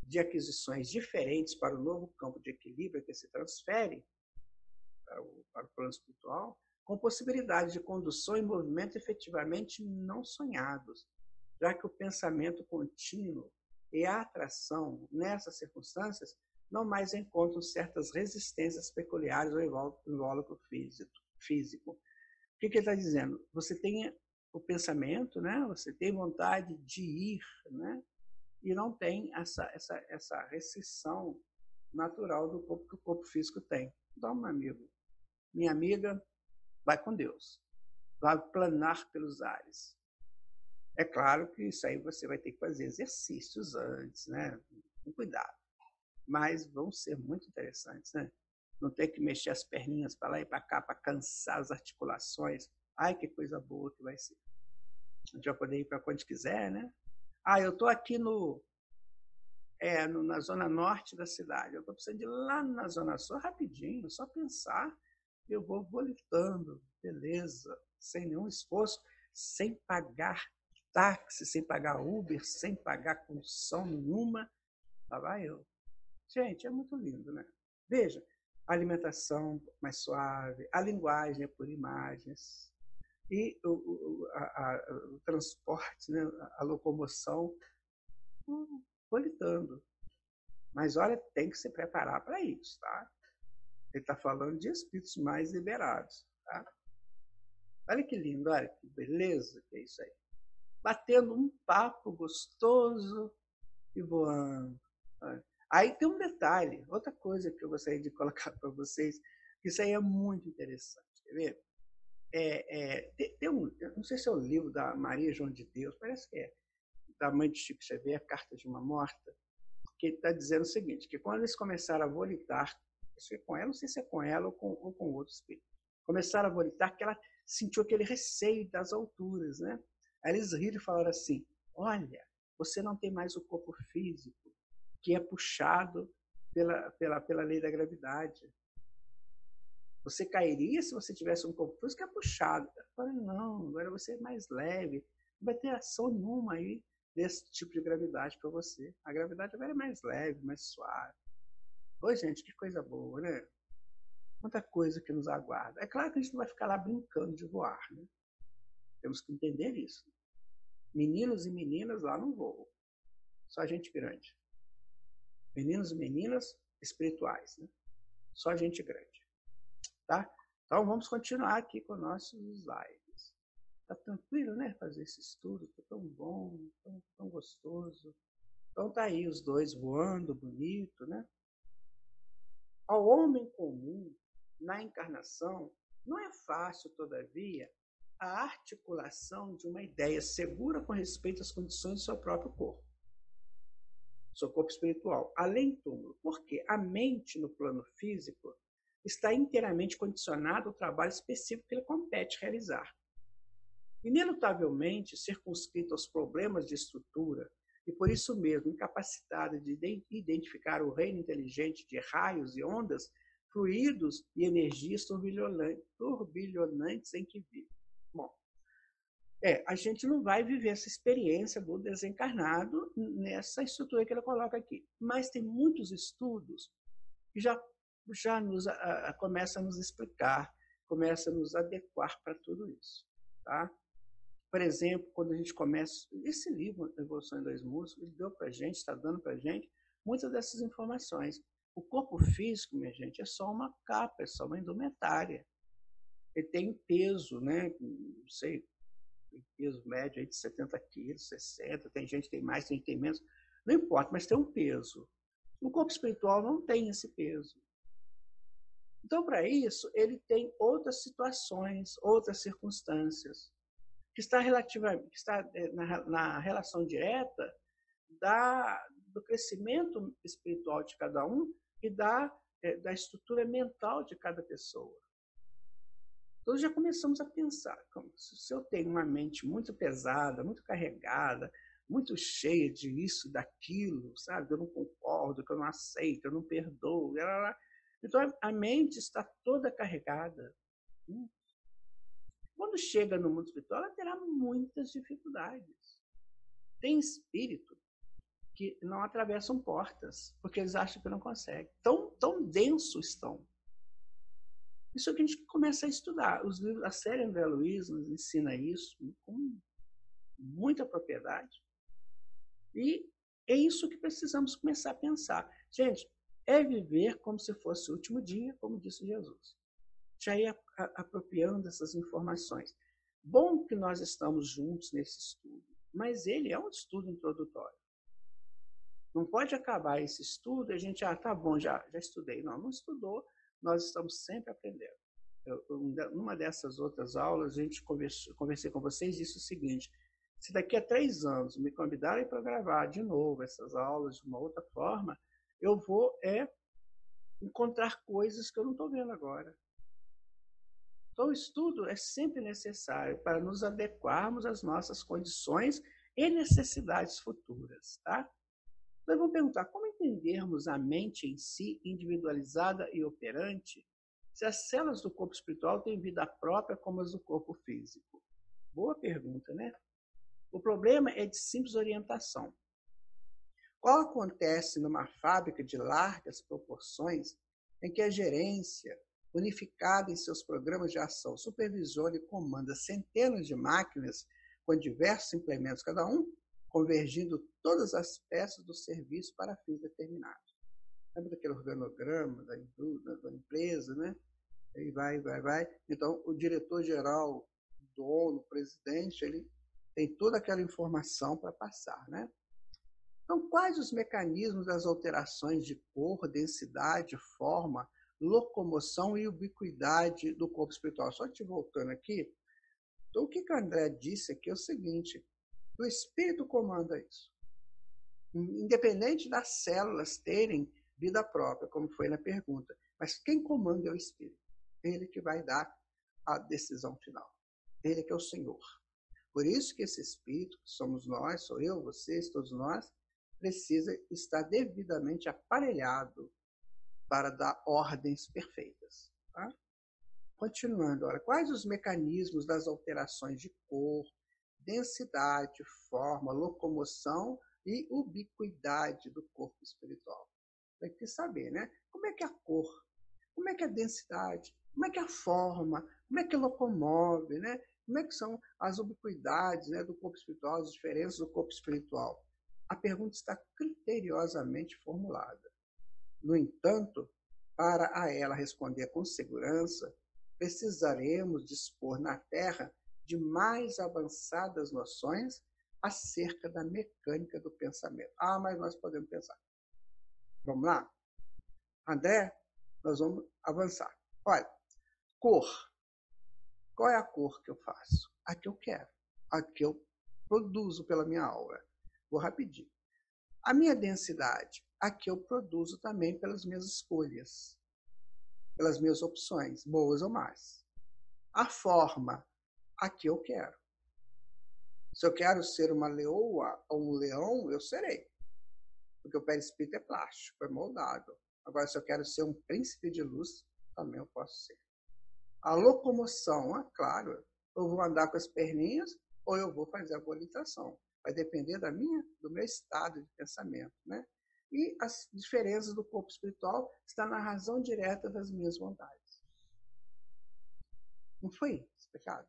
de aquisições diferentes para o novo campo de equilíbrio que se transfere para o plano espiritual, com possibilidade de condução e movimento efetivamente não sonhados, já que o pensamento contínuo e a atração, nessas circunstâncias, não mais encontram certas resistências peculiares ao invólucro físico. O que ele está dizendo? Você tem o pensamento, né? Você tem vontade de ir, né? E não tem essa restrição natural do corpo que o corpo físico tem. Então, meu amigo, minha amiga, vai com Deus. Vai planar pelos ares. É claro que isso aí você vai ter que fazer exercícios antes, né? com cuidado. Mas vão ser muito interessantes, né? Não ter que mexer as perninhas para lá e para cá para cansar as articulações. Ai, que coisa boa que vai ser. A gente vai poder ir para onde quiser, né? Eu estou aqui na zona norte da cidade. Eu estou precisando de ir lá na zona sul rapidinho, só pensar, eu vou voltando, beleza, sem nenhum esforço, sem pagar táxi, sem pagar Uber, sem pagar condução nenhuma. Lá vai eu. Gente, é muito lindo, né? Veja, a alimentação mais suave, a linguagem é por imagens, e o transporte, né? A locomoção, voltando. Mas, olha, tem que se preparar para isso, tá? Ele está falando de espíritos mais liberados, tá? Olha que lindo, olha que beleza que é isso aí. Batendo um papo gostoso e voando. Olha. Aí tem um detalhe, outra coisa que eu gostaria de colocar para vocês, que isso aí é muito interessante, quer ver? Eu não sei se é o livro da Maria João de Deus, parece que é, da mãe de Chico Xavier, Carta de uma Morta, que ele está dizendo o seguinte, que quando eles começaram a volitar, com ela, não sei se é com ela ou com outro espírito, começaram a volitar, que ela sentiu aquele receio das alturas, né? Aí eles riram e falaram assim, olha, você não tem mais o corpo físico, que é puxado pela lei da gravidade. Você cairia se você tivesse um corpo físico que é puxado. Eu falei, não, agora você é mais leve, não vai ter ação nenhuma aí desse tipo de gravidade para você. A gravidade agora é mais leve, mais suave. Oi, gente, que coisa boa, né? Quanta coisa que nos aguarda. É claro que a gente não vai ficar lá brincando de voar, né? Temos que entender isso. Meninos e meninas lá não voam. Só gente grande. Meninos e meninas espirituais, né? Só gente grande. Tá? Então vamos continuar aqui com nossos slides. Tá tranquilo, né? Fazer esse estudo, tá tão bom, tão gostoso. Então tá aí os dois voando, bonito, né? Ao homem comum, na encarnação, não é fácil, todavia, a articulação de uma ideia segura com respeito às condições do seu próprio corpo, seu corpo espiritual, além do túmulo, porque a mente no plano físico está inteiramente condicionada ao trabalho específico que lhe compete realizar. Inelutavelmente circunscrito aos problemas de estrutura e, por isso mesmo, incapacitada de identificar o reino inteligente de raios e ondas, fluidos e energias turbilhonantes em que vive. Bom, a gente não vai viver essa experiência do desencarnado nessa estrutura que ele coloca aqui. Mas tem muitos estudos que já começa a nos explicar, começa a nos adequar para tudo isso. Tá? Por exemplo, quando a gente começa... Esse livro, Evolução em Dois Mundos, ele deu para a gente, está dando para a gente, muitas dessas informações. O corpo físico, minha gente, é só uma capa, é só uma indumentária. Ele tem peso, né? Não sei, tem peso médio aí de 70 quilos, 60, tem gente que tem mais, tem gente que tem menos. Não importa, mas tem um peso. O corpo espiritual não tem esse peso. Então, para isso, ele tem outras situações, outras circunstâncias, que está na relação direta do crescimento espiritual de cada um e da estrutura mental de cada pessoa. Então, já começamos a pensar, se eu tenho uma mente muito pesada, muito carregada, muito cheia disso, daquilo, sabe? Que eu não concordo, que eu não aceito, eu não perdoo, então a mente está toda carregada. Quando chega no mundo espiritual, ela terá muitas dificuldades. Tem espírito que não atravessam portas, porque eles acham que não conseguem. Tão densos estão. Isso é que a gente começa a estudar. Os livros, a série André Luiz nos ensina isso com muita propriedade. E é isso que precisamos começar a pensar. Gente, é viver como se fosse o último dia, como disse Jesus. Já ir apropriando essas informações. Bom que nós estamos juntos nesse estudo, mas ele é um estudo introdutório. Não pode acabar esse estudo e a gente, tá bom, já estudei. Não estudou, nós estamos sempre aprendendo. Numa dessas outras aulas, a gente conversei com vocês e disse o seguinte, Se daqui a 3 anos me convidarem para gravar de novo essas aulas de uma outra forma, eu vou encontrar coisas que eu não estou vendo agora. Então, o estudo é sempre necessário para nos adequarmos às nossas condições e necessidades futuras, tá? Então, vamos perguntar, como entendermos a mente em si, individualizada e operante, se as células do corpo espiritual têm vida própria como as do corpo físico? Boa pergunta, né? O problema é de simples orientação. Qual acontece numa fábrica de largas proporções em que a gerência, unificada em seus programas de ação, supervisiona e comanda centenas de máquinas com diversos implementos cada um, convergindo todas as peças do serviço para fins determinados. Lembra daquele organograma da empresa, né? Aí vai. Então, o diretor-geral, o dono, o presidente, ele tem toda aquela informação para passar, né? Então, quais os mecanismos das alterações de cor, densidade, forma, locomoção e ubiquidade do corpo espiritual? Só te voltando aqui, então, o que o André disse aqui é o seguinte, o espírito comanda isso. Independente das células terem vida própria, como foi na pergunta, mas quem comanda é o espírito. Ele que vai dar a decisão final. Ele que é o Senhor. Por isso que esse espírito, que somos nós, sou eu, vocês, todos nós, precisa estar devidamente aparelhado para dar ordens perfeitas. Tá? Continuando, olha, quais os mecanismos das alterações de cor, densidade, forma, locomoção e ubiquidade do corpo espiritual? Tem que saber, né? Como é que é a cor? Como é que é a densidade? Como é que é a forma? Como é que locomove, né? Como é que são as ubiquidades, né, do corpo espiritual, as diferenças do corpo espiritual? A pergunta está criteriosamente formulada. No entanto, para a ela responder com segurança, precisaremos dispor na Terra de mais avançadas noções acerca da mecânica do pensamento. Ah, mas nós podemos pensar. Vamos lá? André, nós vamos avançar. Olha, cor. Qual é a cor que eu faço? A que eu quero. A que eu produzo pela minha aura. Vou rapidinho. A minha densidade, a que eu produzo também pelas minhas escolhas, pelas minhas opções, boas ou más. A forma, a que eu quero. Se eu quero ser uma leoa ou um leão, eu serei. Porque o perispírito é plástico, é moldável. Agora, se eu quero ser um príncipe de luz, também eu posso ser. A locomoção, claro, eu vou andar com as perninhas ou eu vou fazer a volitração. Vai depender do meu estado de pensamento, né? E as diferenças do corpo espiritual estão na razão direta das minhas vontades. Não foi explicado?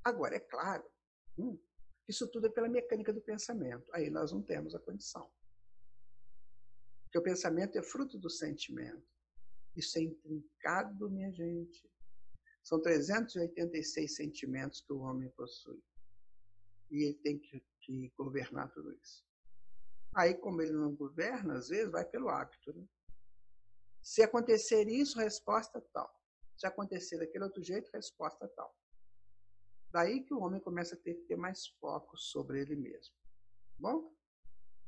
Agora, é claro, isso tudo é pela mecânica do pensamento. Aí nós não temos a condição. Porque o pensamento é fruto do sentimento. Isso é intrincado, minha gente. São 386 sentimentos que o homem possui. E ele tem que governar tudo isso. Aí, como ele não governa, às vezes vai pelo hábito. Né? Se acontecer isso, resposta tal. Se acontecer daquele outro jeito, resposta tal. Daí que o homem começa a ter mais foco sobre ele mesmo. Bom?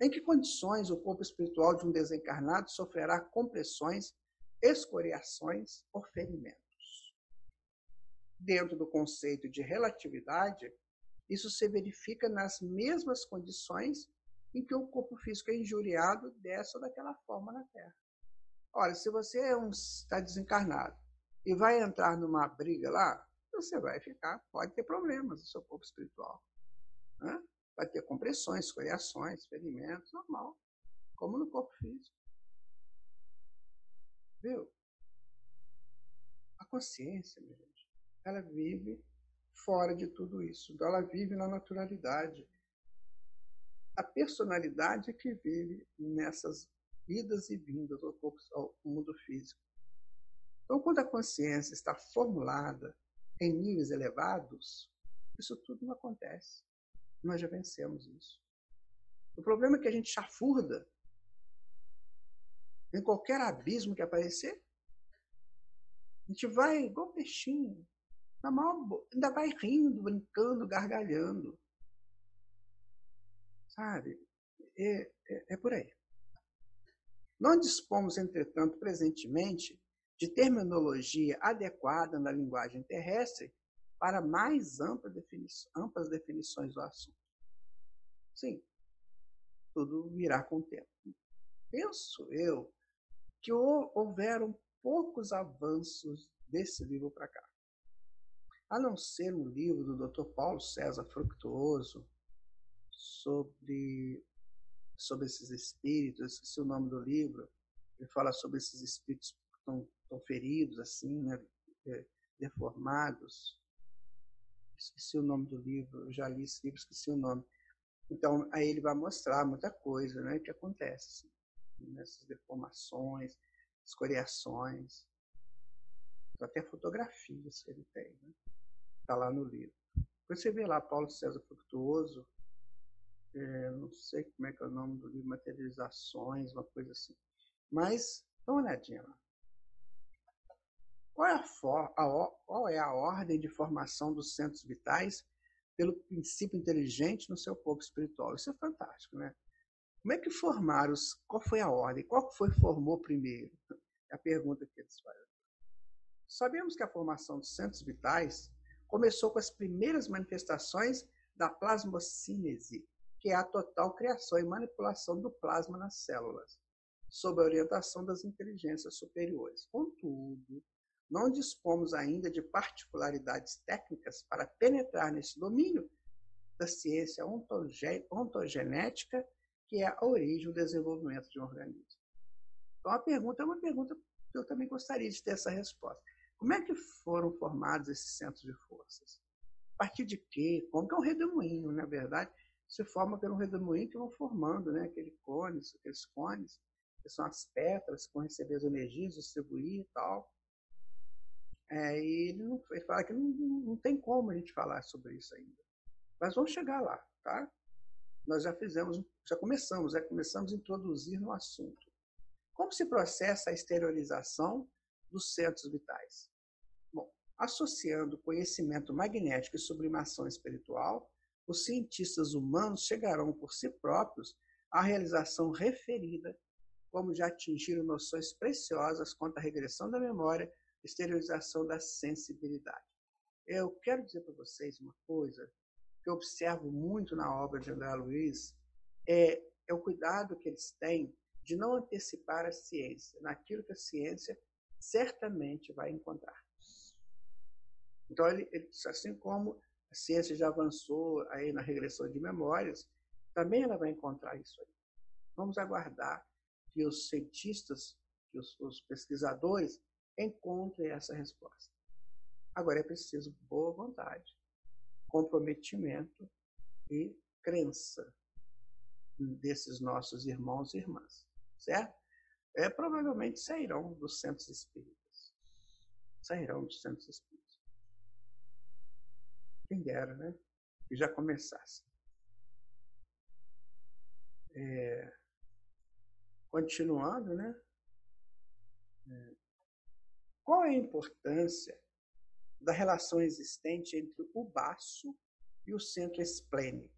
Em que condições o corpo espiritual de um desencarnado sofrerá compressões, escoriações ou ferimentos? Dentro do conceito de relatividade, isso se verifica nas mesmas condições em que o corpo físico é injuriado dessa ou daquela forma na Terra. Olha, se você está desencarnado e vai entrar numa briga lá, você vai pode ter problemas no seu corpo espiritual. Né? Vai ter compressões, escoriações, ferimentos, normal, como no corpo físico. Viu? A consciência, minha gente, ela vive fora de tudo isso. Então, ela vive na naturalidade. A personalidade é que vive nessas idas e vindas ao mundo físico. Então, quando a consciência está formulada em níveis elevados, isso tudo não acontece. Nós já vencemos isso. O problema é que a gente chafurda em qualquer abismo que aparecer. A gente vai igual peixinho. Ainda vai rindo, brincando, gargalhando. Sabe? É por aí. Não dispomos, entretanto, presentemente, de terminologia adequada na linguagem terrestre para mais amplas definições do assunto. Sim, tudo virá com o tempo. Penso eu que houveram poucos avanços desse livro para cá. A não ser um livro do Dr. Paulo César Fructuoso sobre esses espíritos, esqueci o nome do livro, ele fala sobre esses espíritos que estão feridos, assim, né, deformados. Esqueci o nome do livro, eu já li esse livro, esqueci o nome. Então, aí ele vai mostrar muita coisa, né, que acontece, assim, nessas deformações, escoriações, até fotografias que ele tem, né? Está lá no livro. Depois você vê lá Paulo César Fructuoso, não sei como é que é o nome do livro, Materializações, uma coisa assim. Mas, dá uma olhadinha lá. Qual é a ordem de formação dos centros vitais pelo princípio inteligente no seu corpo espiritual? Isso é fantástico, né? Como é que formaram qual foi a ordem? Qual foi que formou primeiro? É a pergunta que eles fazem. Sabemos que a formação dos centros vitais começou com as primeiras manifestações da plasmocínese, que é a total criação e manipulação do plasma nas células, sob a orientação das inteligências superiores. Contudo, não dispomos ainda de particularidades técnicas para penetrar nesse domínio da ciência ontogenética, que é a origem do desenvolvimento de um organismo. Então, a pergunta é uma pergunta que eu também gostaria de ter essa resposta. Como é que foram formados esses centros de forças? A partir de quê? Como que é um redemoinho, na verdade? Se forma pelo redemoinho que vão formando, né? Aqueles cones, que são as pétalas que vão receber as energias, distribuir e tal. E ele fala que não tem como a gente falar sobre isso ainda. Mas vamos chegar lá, tá? Nós já começamos a introduzir no assunto. Como se processa a exteriorização dos centros vitais? Bom, associando conhecimento magnético e sublimação espiritual, os cientistas humanos chegarão por si próprios à realização referida, como já atingiram noções preciosas quanto à regressão da memória, exteriorização da sensibilidade. Eu quero dizer para vocês uma coisa que eu observo muito na obra de André Luiz, é o cuidado que eles têm de não antecipar a ciência, naquilo que a ciência certamente vai encontrar. Então, assim como a ciência já avançou aí na regressão de memórias, também ela vai encontrar isso aí. Vamos aguardar que os cientistas, que os pesquisadores encontrem essa resposta. Agora é preciso boa vontade, comprometimento e crença desses nossos irmãos e irmãs, certo? Provavelmente sairão dos centros espíritas. Sairão dos centros espíritas. Quem dera, né? Que já começasse. Continuando, né? Qual é a importância da relação existente entre o baço e o centro esplênico?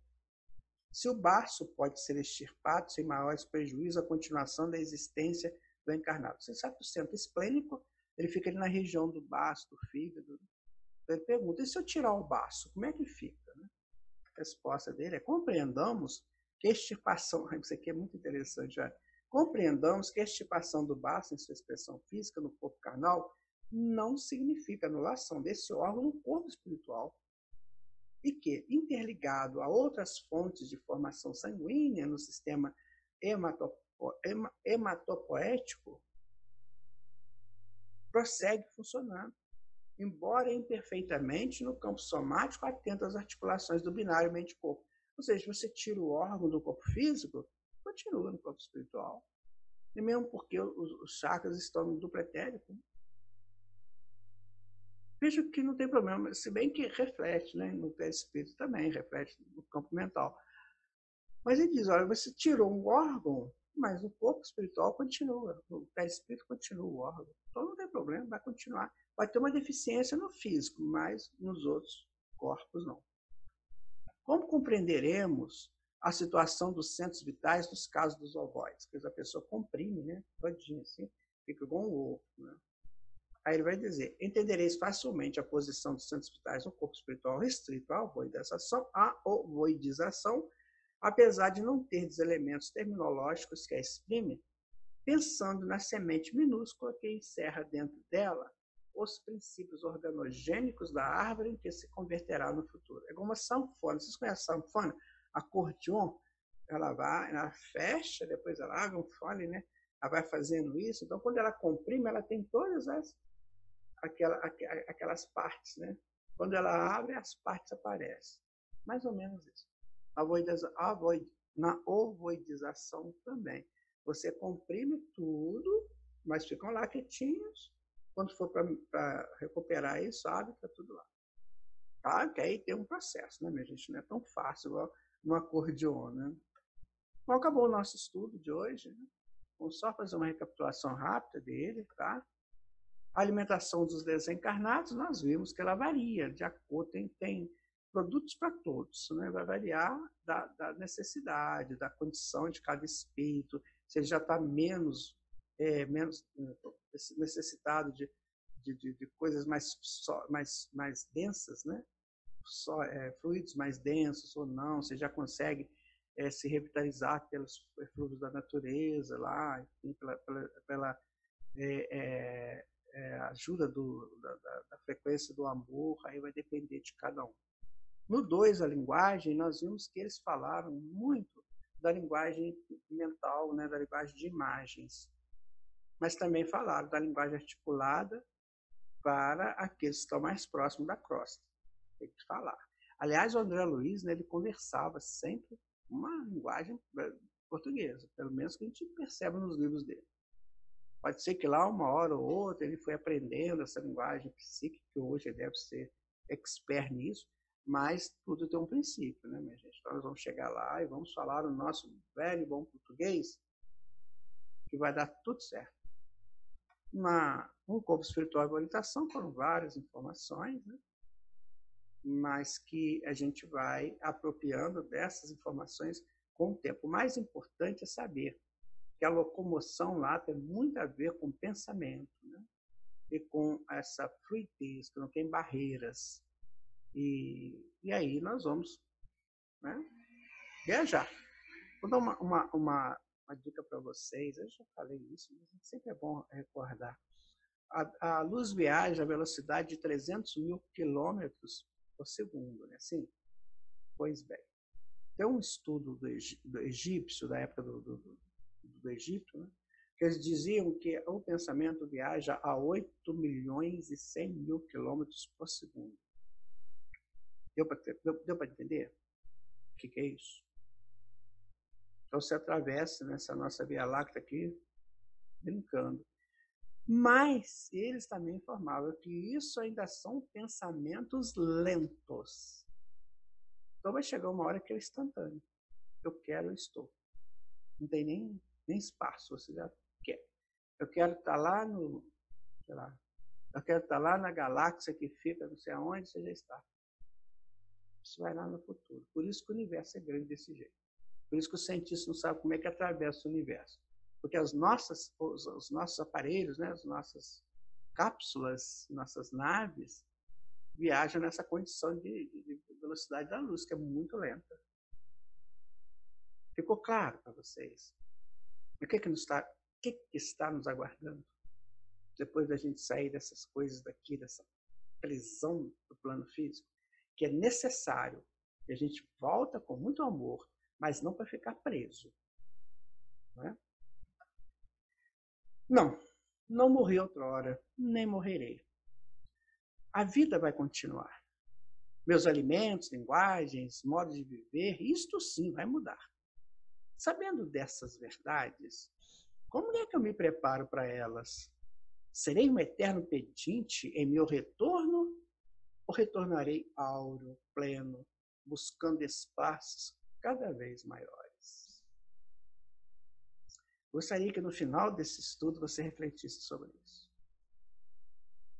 Se o baço pode ser extirpado sem maiores prejuízos à continuação da existência do encarnado. Você sabe que o centro esplênico ele fica ali na região do baço, do fígado. Então ele pergunta, e se eu tirar o baço, como é que fica? Né? A resposta dele é, compreendamos que a extirpação, isso aqui é muito interessante, compreendamos que a extirpação do baço, em sua expressão física, no corpo carnal, não significa anulação desse órgão no corpo espiritual, e que, interligado a outras fontes de formação sanguínea no sistema hematopoético, prossegue funcionando, embora imperfeitamente no campo somático, atento às articulações do binário mente-corpo. Ou seja, você tira o órgão do corpo físico, continua no corpo espiritual. E mesmo porque os chakras estão no duplo etérico. Vejo que não tem problema, se bem que reflete, né, no perispírito também, reflete no campo mental. Mas ele diz, olha, você tirou um órgão, mas o corpo espiritual continua, o perispírito continua o órgão. Então não tem problema. problema, vai continuar. Vai ter uma deficiência no físico, mas nos outros corpos não. Como compreenderemos a situação dos centros vitais nos casos dos ovoides? Porque a pessoa comprime, né? Todinho assim, fica igual um ovo, né? Aí ele vai dizer, entendereis facilmente a posição dos centros vitais no corpo espiritual restrito à ovoidização, apesar de não ter os elementos terminológicos que a exprimem, pensando na semente minúscula que encerra dentro dela os princípios organogênicos da árvore em que se converterá no futuro. É como uma sanfona. Vocês conhecem a sanfona? Acordeon, ela fecha, depois ela abre um fole, né? Ela vai fazendo isso. Então, quando ela comprime, ela tem todas aquelas partes, né? Quando ela abre, as partes aparecem. Mais ou menos isso. Na ovoidização também. Você comprime tudo, mas ficam lá quietinhos. Quando for para recuperar isso, abre, está tudo lá. Claro que aí tem um processo, né, minha gente? Não é tão fácil igual no acordeon, né? Bom, acabou o nosso estudo de hoje, né? Vamos só fazer uma recapitulação rápida dele, tá? A alimentação dos desencarnados, nós vimos que ela varia, de acordo, tem produtos para todos, né? Vai variar da necessidade, da condição de cada espírito, se ele já está menos necessitado de coisas mais densas, né? Fluidos mais densos ou não, você já consegue se revitalizar pelos fluidos da natureza, lá, enfim, pela ajuda da frequência do amor, aí vai depender de cada um. No 2, a linguagem, nós vimos que eles falaram muito da linguagem mental, né, da linguagem de imagens, mas também falaram da linguagem articulada para aqueles que estão mais próximos da crosta. Tem que falar. Aliás, o André Luiz, né, ele conversava sempre uma linguagem portuguesa, pelo menos que a gente percebe nos livros dele. Pode ser que lá, uma hora ou outra, ele foi aprendendo essa linguagem psíquica, que hoje ele deve ser expert nisso, mas tudo tem um princípio, né, minha gente? Então, nós vamos chegar lá e vamos falar o nosso velho e bom português, que vai dar tudo certo. Um corpo espiritual e orientação foram várias informações, né? Mas que a gente vai apropriando dessas informações com o tempo. O mais importante é saber que a locomoção lá tem muito a ver com o pensamento, né? E com essa fluidez, que não tem barreiras. E aí nós vamos, né, viajar. Vou dar uma dica para vocês, eu já falei isso, mas sempre é bom recordar. A luz viaja a velocidade de 300 mil quilômetros por segundo, né? Sim? Pois bem. Tem um estudo do egípcio, da época do Egito, né? Que eles diziam que o pensamento viaja a 8 milhões e 100 mil quilômetros por segundo. Deu para entender o que é isso? Então, você atravessa nessa nossa Via Láctea aqui, brincando. Mas eles também informavam que isso ainda são pensamentos lentos. Então, vai chegar uma hora que é instantâneo. Eu quero, eu estou. Não tem nem espaço, você já quer. Eu quero estar lá no, sei lá, eu quero estar lá na galáxia que fica, não sei aonde, você já está. Isso vai lá no futuro. Por isso que o universo é grande desse jeito. Por isso que os cientistas não sabem como é que atravessa o universo. Porque os nossos aparelhos, né, as nossas cápsulas, nossas naves, viajam nessa condição de velocidade da luz, que é muito lenta. Ficou claro para vocês? O que está nos aguardando? Depois da gente sair dessas coisas daqui, dessa prisão do plano físico, que é necessário que a gente volta com muito amor, mas não para ficar preso. Não morri outrora, nem morrerei. A vida vai continuar. Meus alimentos, linguagens, modos de viver, isto sim vai mudar. Sabendo dessas verdades, como é que eu me preparo para elas? Serei um eterno pedinte em meu retorno? Ou retornarei áureo, pleno, buscando espaços cada vez maiores? Gostaria que no final desse estudo você refletisse sobre isso.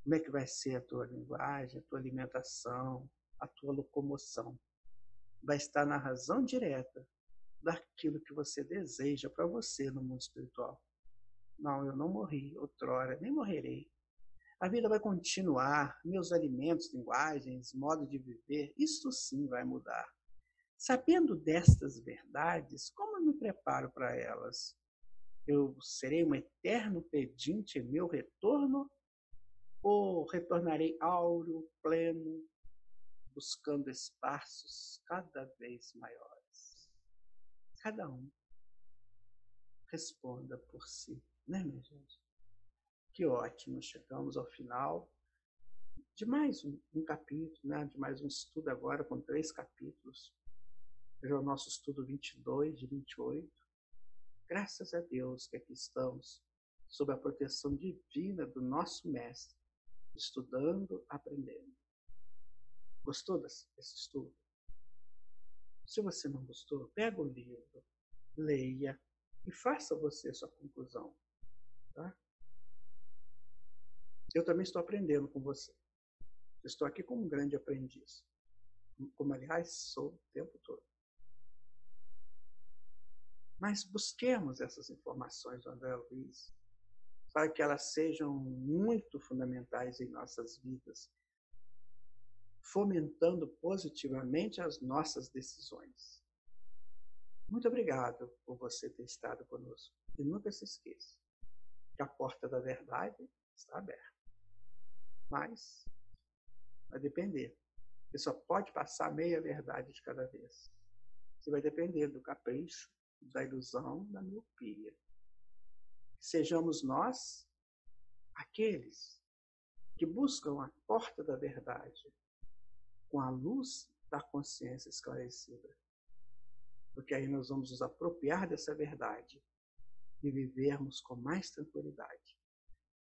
Como é que vai ser a tua linguagem, a tua alimentação, a tua locomoção? Vai estar na razão direta daquilo que você deseja para você no mundo espiritual. Não, eu não morri outrora, nem morrerei. A vida vai continuar, meus alimentos, linguagens, modo de viver, isso sim vai mudar. Sabendo destas verdades, como eu me preparo para elas? Eu serei um eterno pedinte em meu retorno? Ou retornarei áureo, pleno, buscando espaços cada vez maiores? Cada um responda por si, né, minha gente? Que ótimo, chegamos ao final de mais um capítulo, né? De mais um estudo agora com 3 capítulos. Hoje é o nosso estudo 22 de 28. Graças a Deus que aqui estamos, sob a proteção divina do nosso Mestre, estudando, aprendendo. Gostou desse estudo? Se você não gostou, pega o livro, leia e faça você sua conclusão. Tá? Eu também estou aprendendo com você. Estou aqui como um grande aprendiz. Como, aliás, sou o tempo todo. Mas busquemos essas informações do André Luiz para que elas sejam muito fundamentais em nossas vidas, fomentando positivamente as nossas decisões. Muito obrigado por você ter estado conosco. E nunca se esqueça que a porta da verdade está aberta. Mas vai depender. Você só pode passar meia verdade de cada vez. Isso vai depender do capricho, da ilusão, da miopia. Sejamos nós aqueles que buscam a porta da verdade com a luz da consciência esclarecida. Porque aí nós vamos nos apropriar dessa verdade e vivermos com mais tranquilidade.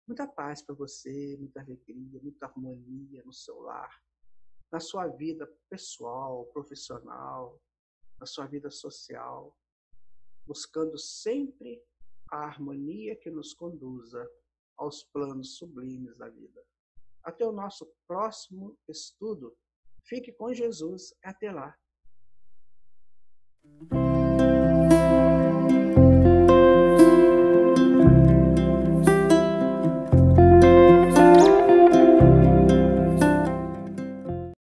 Muita paz para você, muita alegria, muita harmonia no seu lar, na sua vida pessoal, profissional, na sua vida social, buscando sempre a harmonia que nos conduza aos planos sublimes da vida. Até o nosso próximo estudo. Fique com Jesus. Até lá.